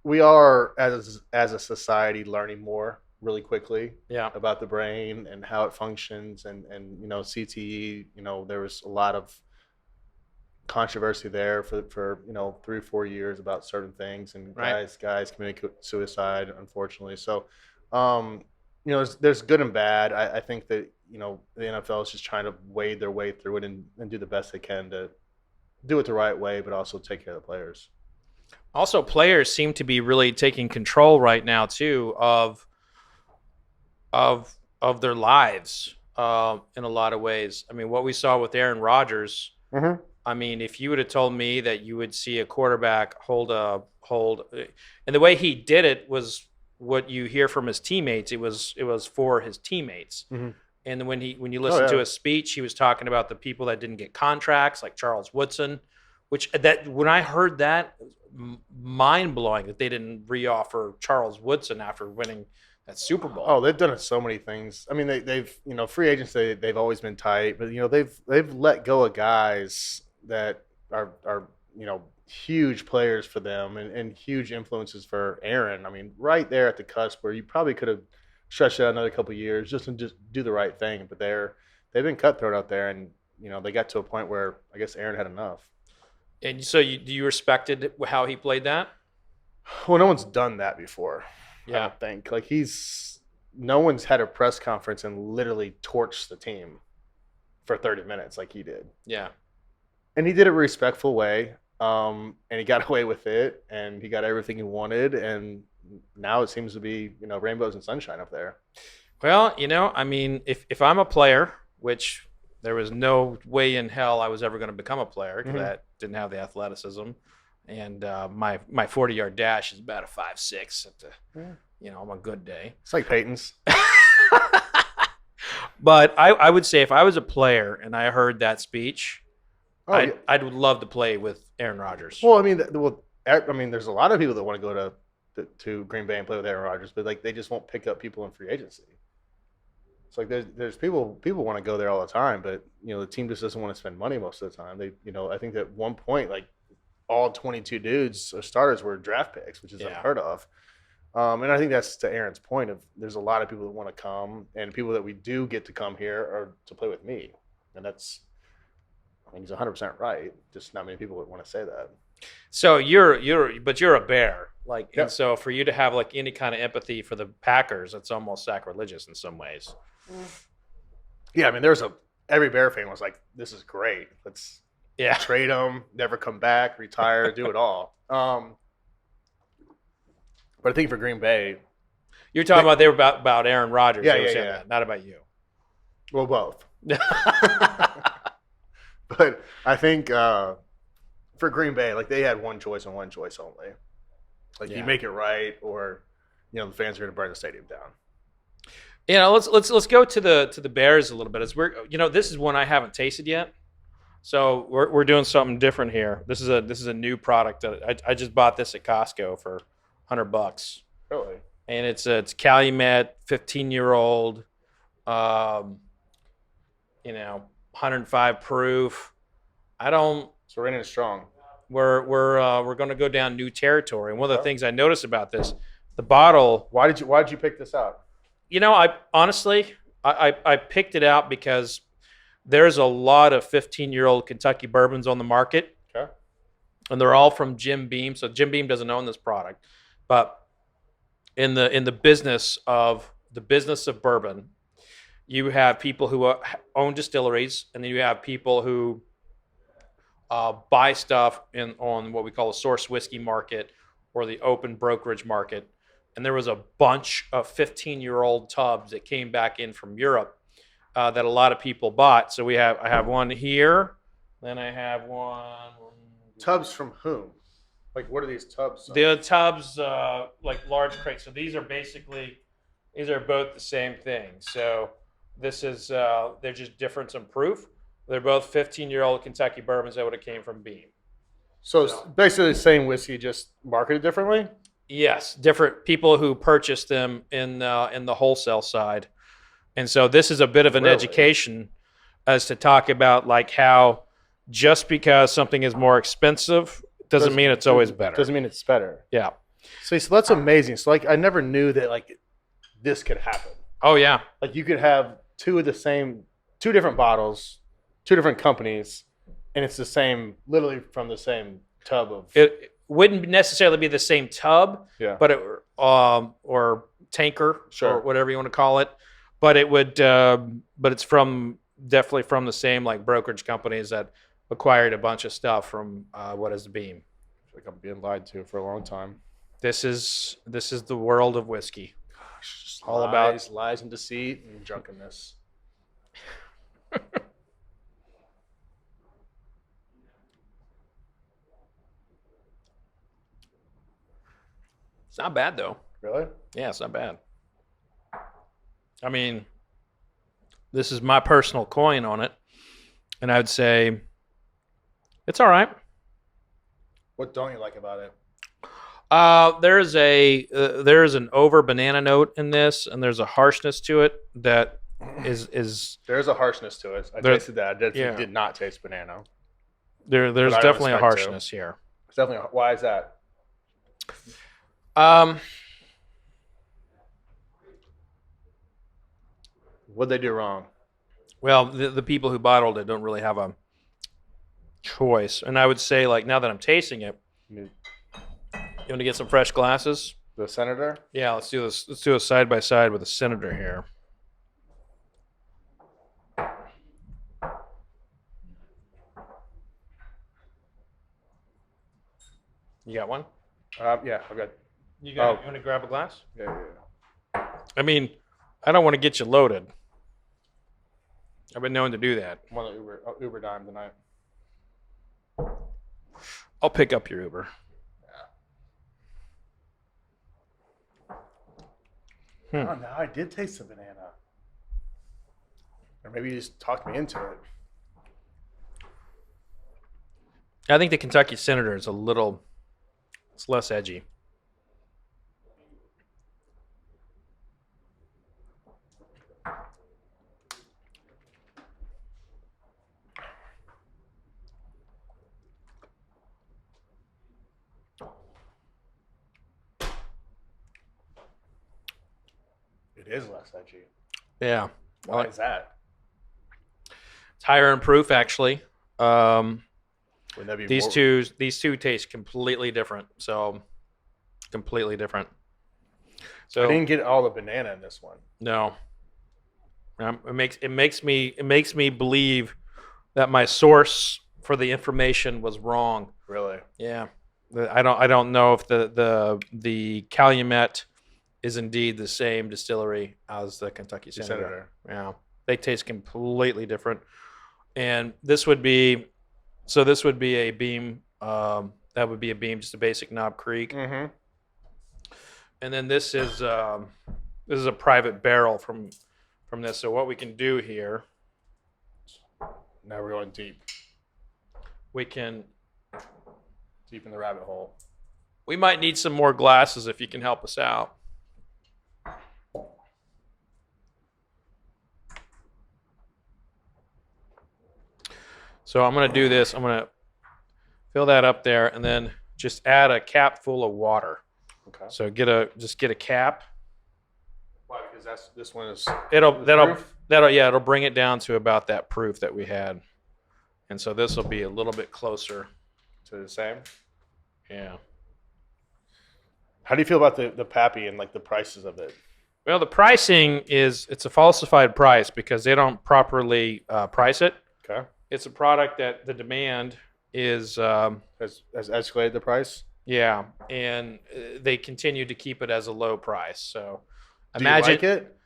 Speaker 1: we are, as a society, learning more really quickly about the brain and how it functions. And CTE, there was a lot of controversy there for 3 or 4 years about certain things, and guys committed suicide, unfortunately. So there's good and bad. I think that the NFL is just trying to wade their way through it and do the best they can to do it the right way, but also take care of the players.
Speaker 2: Also, players seem to be really taking control right now too of their lives in a lot of ways. I mean, what we saw with Aaron Rodgers.
Speaker 1: Mm-hmm.
Speaker 2: I mean, if you would have told me that you would see a quarterback hold, and the way he did it was what you hear from his teammates. It was for his teammates.
Speaker 1: Mm-hmm.
Speaker 2: And when you listen to his speech, he was talking about the people that didn't get contracts, like Charles Woodson, when I heard that, mind blowing that they didn't reoffer Charles Woodson after winning that Super Bowl.
Speaker 1: Oh, they've done it so many things. I mean, they've free agents, they've always been tight, but they've let go of guys that are huge players for them and huge influences for Aaron. I mean, right there at the cusp where you probably could have stretched out another couple of years just to do the right thing, but they've been cutthroat out there, and they got to a point where I guess Aaron had enough.
Speaker 2: And so do you respected how he played that?
Speaker 1: Well, no one's done that before.
Speaker 2: Yeah.
Speaker 1: I don't think. No one's had a press conference and literally torched the team for 30 minutes like he did.
Speaker 2: Yeah.
Speaker 1: And he did it in a respectful way, and he got away with it, and he got everything he wanted, and now it seems to be, rainbows and sunshine up there.
Speaker 2: Well, I mean, if I'm a player, which there was no way in hell I was ever going to become a player because I didn't have the athleticism, and my 40-yard dash is about a 5.6 on a good day.
Speaker 1: It's like Peyton's.
Speaker 2: But I would say if I was a player and I heard that speech, I'd love to play with Aaron Rodgers.
Speaker 1: Well, I mean, there's a lot of people that want to go to Green Bay and play with Aaron Rodgers, but they just won't pick up people in free agency. It's like there's people want to go there all the time, but the team just doesn't want to spend money most of the time. I think at one point, like, all 22 dudes or starters were draft picks, which is unheard of. And I think that's to Aaron's point of there's a lot of people that want to come, and people that we do get to come here are to play with me, and that's. I mean, he's 100% right. Just not many people would want to say that.
Speaker 2: So you're a Bear, and so for you to have any kind of empathy for the Packers, it's almost sacrilegious in some ways.
Speaker 1: Yeah, I mean, every Bear fan was like, "This is great.
Speaker 2: Yeah.
Speaker 1: Trade them, never come back, retire, do it all. But I think for Green Bay,
Speaker 2: You're talking about they were about Aaron Rodgers.
Speaker 1: Yeah,
Speaker 2: They were
Speaker 1: yeah,
Speaker 2: saying
Speaker 1: yeah.
Speaker 2: that, not about you.
Speaker 1: well, both. But I think for Green Bay, like they had one choice and one choice only. Like you make it right, or the fans are going to burn the stadium down.
Speaker 2: Let's go to the Bears a little bit. As we're this is one I haven't tasted yet, so we're doing something different here. This is a new product that I just bought this at Costco for $100.
Speaker 1: Really?
Speaker 2: And it's Calumet, 15-year-old, 105 proof.
Speaker 1: So we're in it strong.
Speaker 2: We're going to go down new territory. And one of the things I noticed about this, the bottle.
Speaker 1: Why did you pick this out?
Speaker 2: I honestly picked it out because there's a lot of 15-year-old Kentucky bourbons on the market.
Speaker 1: Okay.
Speaker 2: And they're all from Jim Beam. So Jim Beam doesn't own this product, but in the business of bourbon, you have people who own distilleries, and then you have people who buy stuff on what we call the source whiskey market or the open brokerage market. And there was a bunch of 15-year-old tubs that came back in from Europe that a lot of people bought. So I have one here, then I have one.
Speaker 1: Tubs from whom? Like, what are these tubs?
Speaker 2: The tubs, like large crates. So these are both the same thing. So this is they're just different in proof. They're both 15-year-old Kentucky bourbons that would have came from Beam.
Speaker 1: So it's basically the same whiskey, just marketed differently?
Speaker 2: Yes, different people who purchased them in the wholesale side. And so this is a bit of an education as to talk about like how just because something is more expensive doesn't mean it's always better.
Speaker 1: Doesn't mean it's better.
Speaker 2: Yeah.
Speaker 1: So that's amazing. So like I never knew that like this could happen.
Speaker 2: Oh yeah.
Speaker 1: Like you could have two different bottles, two different companies, and it's the same, literally from the same tub of.
Speaker 2: It wouldn't necessarily be the same tub, but or tanker, or whatever you want to call it. But it would, but it's definitely from the same like brokerage companies that acquired a bunch of stuff from what is the Beam.
Speaker 1: I feel like I'm being lied to for a long time.
Speaker 2: This is the world of whiskey.
Speaker 1: Gosh, just
Speaker 2: all
Speaker 1: lies,
Speaker 2: about
Speaker 1: lies and deceit and drunkenness.
Speaker 2: It's not bad though.
Speaker 1: Really?
Speaker 2: Yeah, it's not bad. I mean, this is my personal coin on it, and I would say it's all right.
Speaker 1: What don't you like about it?
Speaker 2: There is an over banana note in this, and there's a harshness to it that is
Speaker 1: there's a harshness to it. I tasted that. I did not taste banana.
Speaker 2: There's definitely a harshness here.
Speaker 1: It's definitely. Why is that? What'd they do wrong?
Speaker 2: Well, the people who bottled it don't really have a choice. And I would say, like, now that I'm tasting it, you want to get some fresh glasses?
Speaker 1: The Senator?
Speaker 2: Yeah, let's do this. Let's do a side by side with the Senator here. You got one?
Speaker 1: Yeah, I've got.
Speaker 2: You want to grab a glass?
Speaker 1: Yeah.
Speaker 2: I mean, I don't want to get you loaded. I've been known to do that.
Speaker 1: One of the Uber dime tonight.
Speaker 2: I'll pick up your Uber.
Speaker 1: Yeah. Oh, no, I did taste the banana. Or maybe you just talked me into it.
Speaker 2: I think the Kentucky Senator is it's less edgy.
Speaker 1: It is less edgy.
Speaker 2: Yeah.
Speaker 1: Why is that?
Speaker 2: It's higher in proof, actually.
Speaker 1: Wouldn't that be
Speaker 2: these two taste completely different. So, completely different. So
Speaker 1: I didn't get all the banana in this one.
Speaker 2: No. It makes me believe that my source for the information was wrong.
Speaker 1: Really?
Speaker 2: Yeah. I don't know if the Calumet is indeed the same distillery as the Kentucky Senator. Yeah. They taste completely different. And this would be a beam. That would be a beam, just a basic Knob Creek.
Speaker 1: Mm-hmm.
Speaker 2: And then this is a private barrel from this. So what we can do here,
Speaker 1: now we're going deep.
Speaker 2: We can
Speaker 1: Deep in the rabbit hole.
Speaker 2: We might need some more glasses if you can help us out. So I'm going to do this. I'm going to fill that up there and then just add a cap full of water.
Speaker 1: Okay.
Speaker 2: So just get a cap.
Speaker 1: Why? Because this one is
Speaker 2: it'll bring it down to about that proof that we had. And so this will be a little bit closer
Speaker 1: to the same.
Speaker 2: Yeah.
Speaker 1: How do you feel about the Pappy and like the prices of it?
Speaker 2: Well, the pricing it's a falsified price because they don't properly price it.
Speaker 1: Okay.
Speaker 2: It's a product that the demand is
Speaker 1: has escalated the price.
Speaker 2: Yeah, and they continue to keep it as a low price. So
Speaker 1: imagine. Do you like it?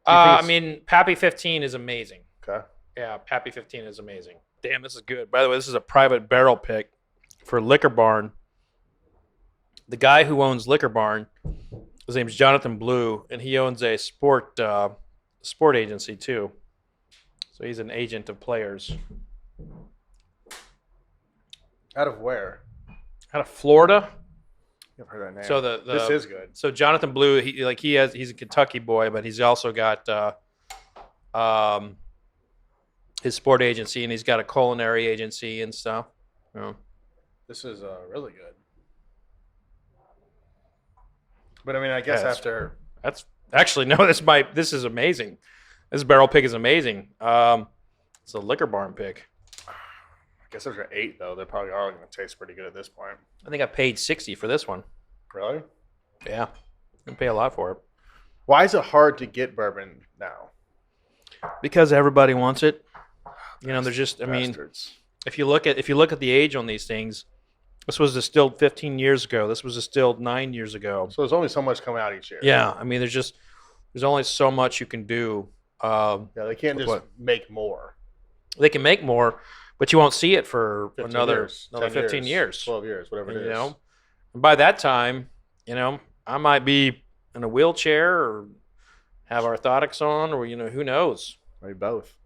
Speaker 2: I mean, Pappy 15 is amazing.
Speaker 1: Okay.
Speaker 2: Yeah, Pappy 15 is amazing. Damn, this is good. By the way, this is a private barrel pick for Liquor Barn. The guy who owns Liquor Barn, his name's Jonathan Blue, and he owns a sport agency too. So he's an agent of players.
Speaker 1: Out of where?
Speaker 2: Out of Florida.
Speaker 1: I've heard that name.
Speaker 2: So
Speaker 1: this is good.
Speaker 2: So Jonathan Blue, he's a Kentucky boy, but he's also got his sport agency, and he's got a culinary agency and stuff. Yeah.
Speaker 1: This is really good. But I mean, I guess after
Speaker 2: that's actually no, this is amazing. This barrel pick is amazing. It's a Liquor Barn pick.
Speaker 1: I guess after 8 though, they're probably all going to taste pretty good at this point.
Speaker 2: I think I paid $60 for this one.
Speaker 1: Really?
Speaker 2: Yeah, I pay a lot for it.
Speaker 1: Why is it hard to get bourbon now?
Speaker 2: Because everybody wants it. You know, they're just. I mean, if you look at the age on these things, this was distilled 15 years ago. This was distilled 9 years ago.
Speaker 1: So there's only so much coming out each year.
Speaker 2: Yeah, I mean, there's only so much you can do.
Speaker 1: Yeah, they can't just make more.
Speaker 2: They can make more, but you won't see it for
Speaker 1: 15
Speaker 2: another
Speaker 1: years,
Speaker 2: 15 years,
Speaker 1: 12 years, whatever it is.
Speaker 2: You know, and by that time, you know, I might be in a wheelchair or have orthotics on, or who knows?
Speaker 1: Maybe both.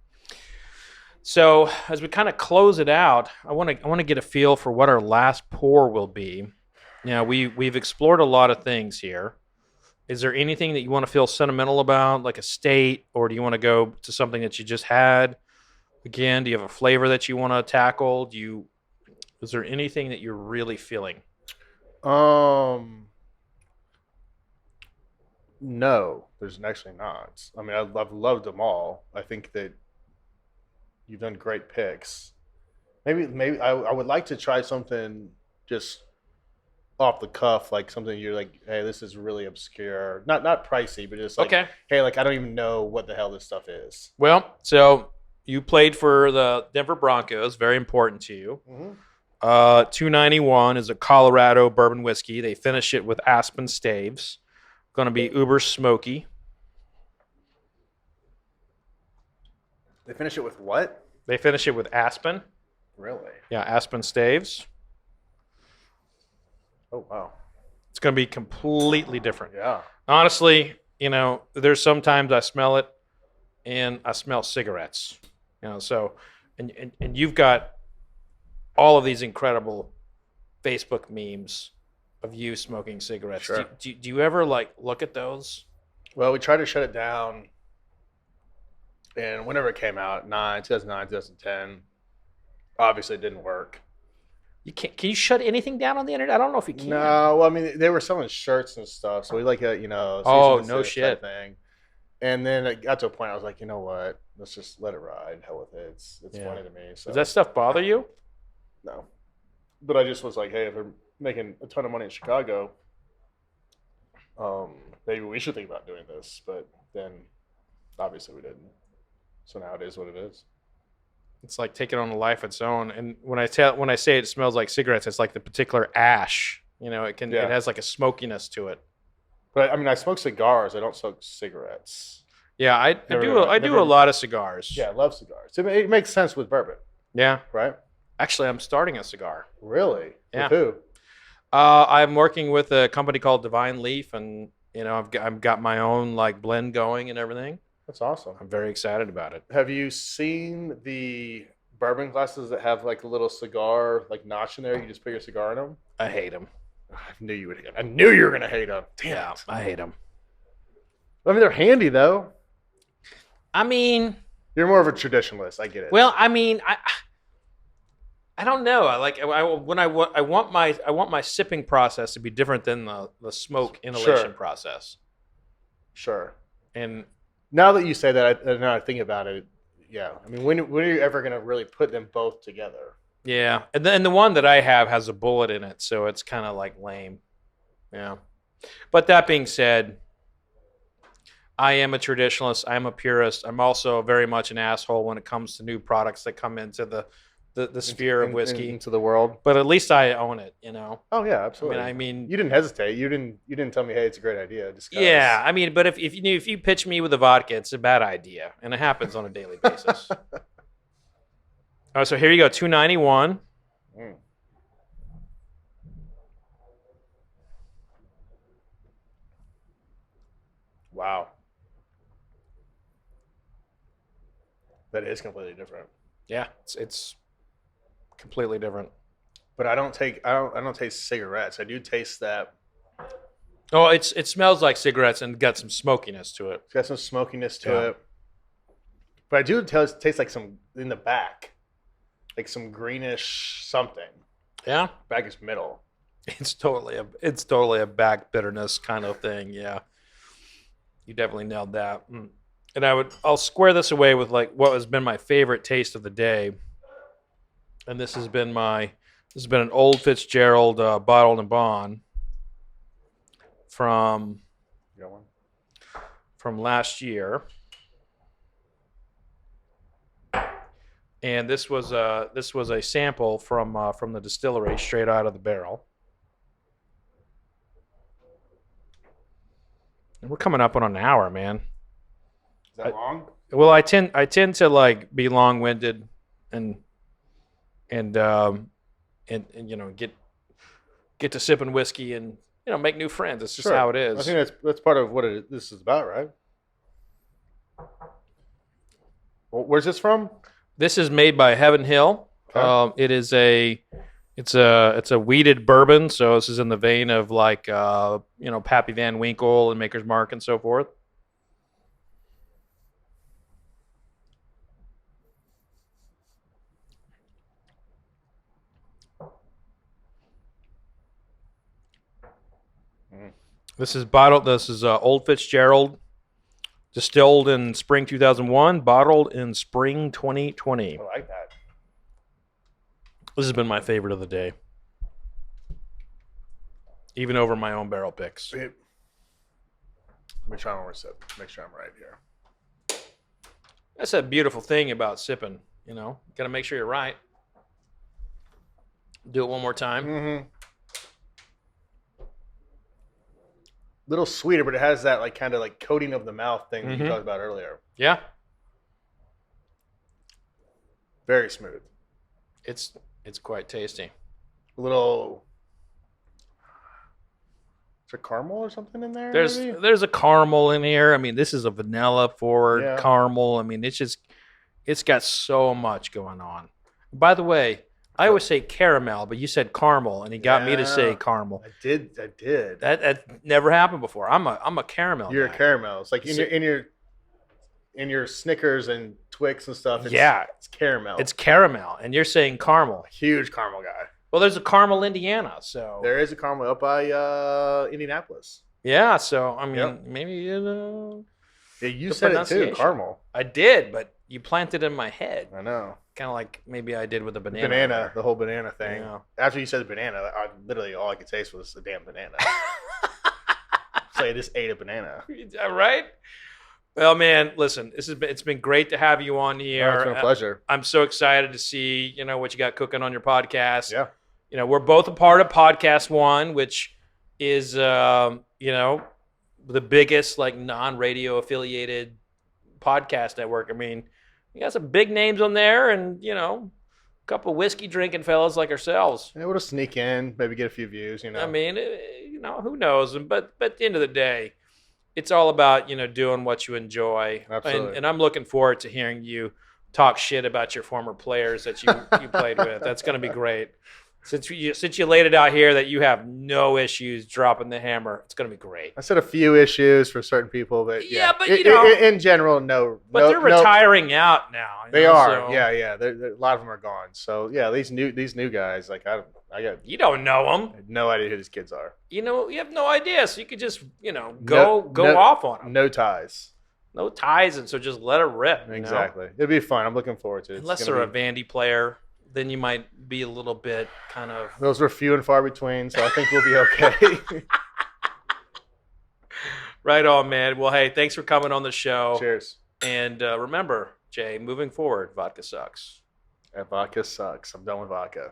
Speaker 2: So as we kind of close it out, I want to get a feel for what our last pour will be. Now we've explored a lot of things here. Is there anything that you want to feel sentimental about, like a state, or do you want to go to something that you just had? Again, do you have a flavor that you want to tackle? Is there anything that you're really feeling?
Speaker 1: No, there's actually not. I mean, I've loved them all. I think that you've done great picks. Maybe I would like to try something just off the cuff, like something you're like, hey, this is really obscure, not pricey, but just like,
Speaker 2: okay, hey,
Speaker 1: like I don't even know what the hell this stuff is.
Speaker 2: Well, so you played for the Denver Broncos, very important to you.
Speaker 1: Mm-hmm.
Speaker 2: 291 is a Colorado bourbon whiskey. They finish it with Aspen staves. Going to be uber smoky.
Speaker 1: They finish it with what?
Speaker 2: They finish it with Aspen.
Speaker 1: Really?
Speaker 2: Yeah, Aspen staves.
Speaker 1: Oh, wow.
Speaker 2: It's going to be completely different.
Speaker 1: Yeah.
Speaker 2: Honestly, there's sometimes I smell it and I smell cigarettes. So and you've got all of these incredible Facebook memes of you smoking cigarettes.
Speaker 1: Sure.
Speaker 2: Do you ever look at those?
Speaker 1: Well, we tried to shut it down, and whenever it came out, 2009, 2010, obviously it didn't work.
Speaker 2: You can't. Can you shut anything down on the internet? I don't know if you can.
Speaker 1: No, well, I mean, they were selling shirts and stuff, so we
Speaker 2: Oh, no shit.
Speaker 1: Thing. And then it got to a point I was like, you know what? Let's just let it ride. Hell with it. It's funny to me. So.
Speaker 2: Does that stuff bother you?
Speaker 1: No. But I just was like, hey, if they're making a ton of money in Chicago, maybe we should think about doing this. But then obviously we didn't. So now it is what it is.
Speaker 2: It's like taking on a life of its own. And when I say it smells like cigarettes, it's like the particular ash. You know, it has like a smokiness to it.
Speaker 1: But I mean, I smoke cigars. I don't smoke cigarettes.
Speaker 2: Yeah, I do a lot of cigars.
Speaker 1: Yeah, I love cigars. It makes sense with bourbon.
Speaker 2: Yeah.
Speaker 1: Right?
Speaker 2: Actually, I'm starting a cigar.
Speaker 1: Really?
Speaker 2: Yeah.
Speaker 1: With who?
Speaker 2: I'm working with a company called Divine Leaf, and I've got my own like blend going and everything.
Speaker 1: That's awesome.
Speaker 2: I'm very excited about it.
Speaker 1: Have you seen the bourbon glasses that have like a little cigar like notch in there? You just put your cigar in them.
Speaker 2: I hate them.
Speaker 1: I knew you would. I knew you were gonna hate them. Damn it.
Speaker 2: I hate them.
Speaker 1: I mean, they're handy though.
Speaker 2: I mean,
Speaker 1: you're more of a traditionalist. I get it.
Speaker 2: Well, I mean, I don't know. I want my sipping process to be different than the smoke inhalation process.
Speaker 1: Sure.
Speaker 2: And
Speaker 1: now that you say that, now I think about it. Yeah. I mean, when are you ever gonna really put them both together?
Speaker 2: Yeah, and then the one that I have has a bullet in it, so it's kind of like lame. Yeah. But that being said, I am a traditionalist. I'm a purist. I'm also very much an asshole when it comes to new products that come into the sphere of whiskey,
Speaker 1: into the world.
Speaker 2: But at least I own it, you know.
Speaker 1: Oh yeah, absolutely.
Speaker 2: I mean,
Speaker 1: you didn't hesitate. You didn't tell me, hey, it's a great idea.
Speaker 2: Yeah, I mean, but if you pitch me with a vodka, it's a bad idea, and it happens on a daily basis. Oh, so here you go, $2.91.
Speaker 1: Wow. That is completely different.
Speaker 2: Yeah, it's completely different.
Speaker 1: But I don't taste cigarettes. I do taste that.
Speaker 2: Oh, it smells like cigarettes and got some smokiness to it.
Speaker 1: It's got some smokiness to it. But I do taste like some in the back, like some greenish something.
Speaker 2: Yeah,
Speaker 1: back is middle.
Speaker 2: It's totally a back bitterness kind of thing. Yeah, you definitely nailed that. And I'll square this away with like what has been my favorite taste of the day. And this has been an old Fitzgerald bottled and bond from last year. And this was a sample from the distillery straight out of the barrel. And we're coming up on an hour, man.
Speaker 1: Is that long?
Speaker 2: Well, I tend to like be long-winded and you know get to sipping whiskey and make new friends. It's just how it is.
Speaker 1: I think that's part of what this is about, right? Well, where's this from?
Speaker 2: This is made by Heaven Hill.
Speaker 1: Okay.
Speaker 2: It's a wheated bourbon, so this is in the vein of like Pappy Van Winkle and Maker's Mark and so forth. This is bottled. This is Old Fitzgerald, distilled in spring 2001, bottled in spring 2020.
Speaker 1: I like that.
Speaker 2: This has been my favorite of the day, even over my own barrel picks.
Speaker 1: Let me try one more sip. Make sure I'm right here.
Speaker 2: That's a beautiful thing about sipping. Got to make sure you're right. Do it one more time.
Speaker 1: Mm-hmm. Little sweeter, but it has that like kind of like coating of the mouth thing that you talked about earlier.
Speaker 2: Yeah.
Speaker 1: Very smooth.
Speaker 2: It's quite tasty.
Speaker 1: A little. Is there caramel or something in there?
Speaker 2: There's a caramel in here. I mean, this is a vanilla forward caramel. I mean, it's got so much going on. By the way, I always say caramel, but you said caramel, and he got me to say caramel.
Speaker 1: I did.
Speaker 2: That never happened before. I'm a caramel.
Speaker 1: You're
Speaker 2: guy.
Speaker 1: a caramel. It's like in your Snickers and Twix and stuff. It's caramel.
Speaker 2: It's caramel, and you're saying caramel.
Speaker 1: Huge caramel guy.
Speaker 2: Well, there's a Carmel, Indiana, so
Speaker 1: there is a caramel up by Indianapolis.
Speaker 2: Yeah, so I mean, maybe
Speaker 1: Yeah, you said it too, caramel.
Speaker 2: I did, but you planted it in my head.
Speaker 1: I know.
Speaker 2: Kind of like maybe I did with the banana.
Speaker 1: The whole banana thing.
Speaker 2: Yeah.
Speaker 1: After you said banana, literally all I could taste was the damn banana. So I just ate a banana.
Speaker 2: Right? Well, man, listen, it's been great to have you on here.
Speaker 1: It's been a pleasure.
Speaker 2: I'm so excited to see, what you got cooking on your podcast.
Speaker 1: Yeah.
Speaker 2: We're both a part of Podcast One, which is, the biggest like non-radio affiliated podcast network. I mean, you got some big names on there and, a couple whiskey drinking fellas like ourselves.
Speaker 1: Yeah, we'll just sneak in, maybe get a few views,
Speaker 2: I mean, who knows? But at the end of the day, it's all about, doing what you enjoy.
Speaker 1: Absolutely.
Speaker 2: And I'm looking forward to hearing you talk shit about your former players that you played with. That's going to be great. Since you laid it out here that you have no issues dropping the hammer, it's going to be great.
Speaker 1: I said a few issues for certain people, but
Speaker 2: yeah, but
Speaker 1: in general, no.
Speaker 2: But they're retiring out now.
Speaker 1: They are.
Speaker 2: So.
Speaker 1: Yeah. A lot of them are gone. So yeah, these new guys, like I got.
Speaker 2: You don't know them.
Speaker 1: I have no idea who these kids are.
Speaker 2: You have no idea, so you could just go off on them.
Speaker 1: No ties.
Speaker 2: No ties, and so just let it rip.
Speaker 1: Exactly. It'll be fun. I'm looking forward to it.
Speaker 2: Unless they're a Vandy player, then you might be a little bit kind of.
Speaker 1: Those are few and far between, so I think we'll be okay.
Speaker 2: Right on, man. Well, hey, thanks for coming on the show.
Speaker 1: Cheers.
Speaker 2: And remember, Jay, moving forward, vodka sucks.
Speaker 1: Vodka sucks. I'm done with vodka.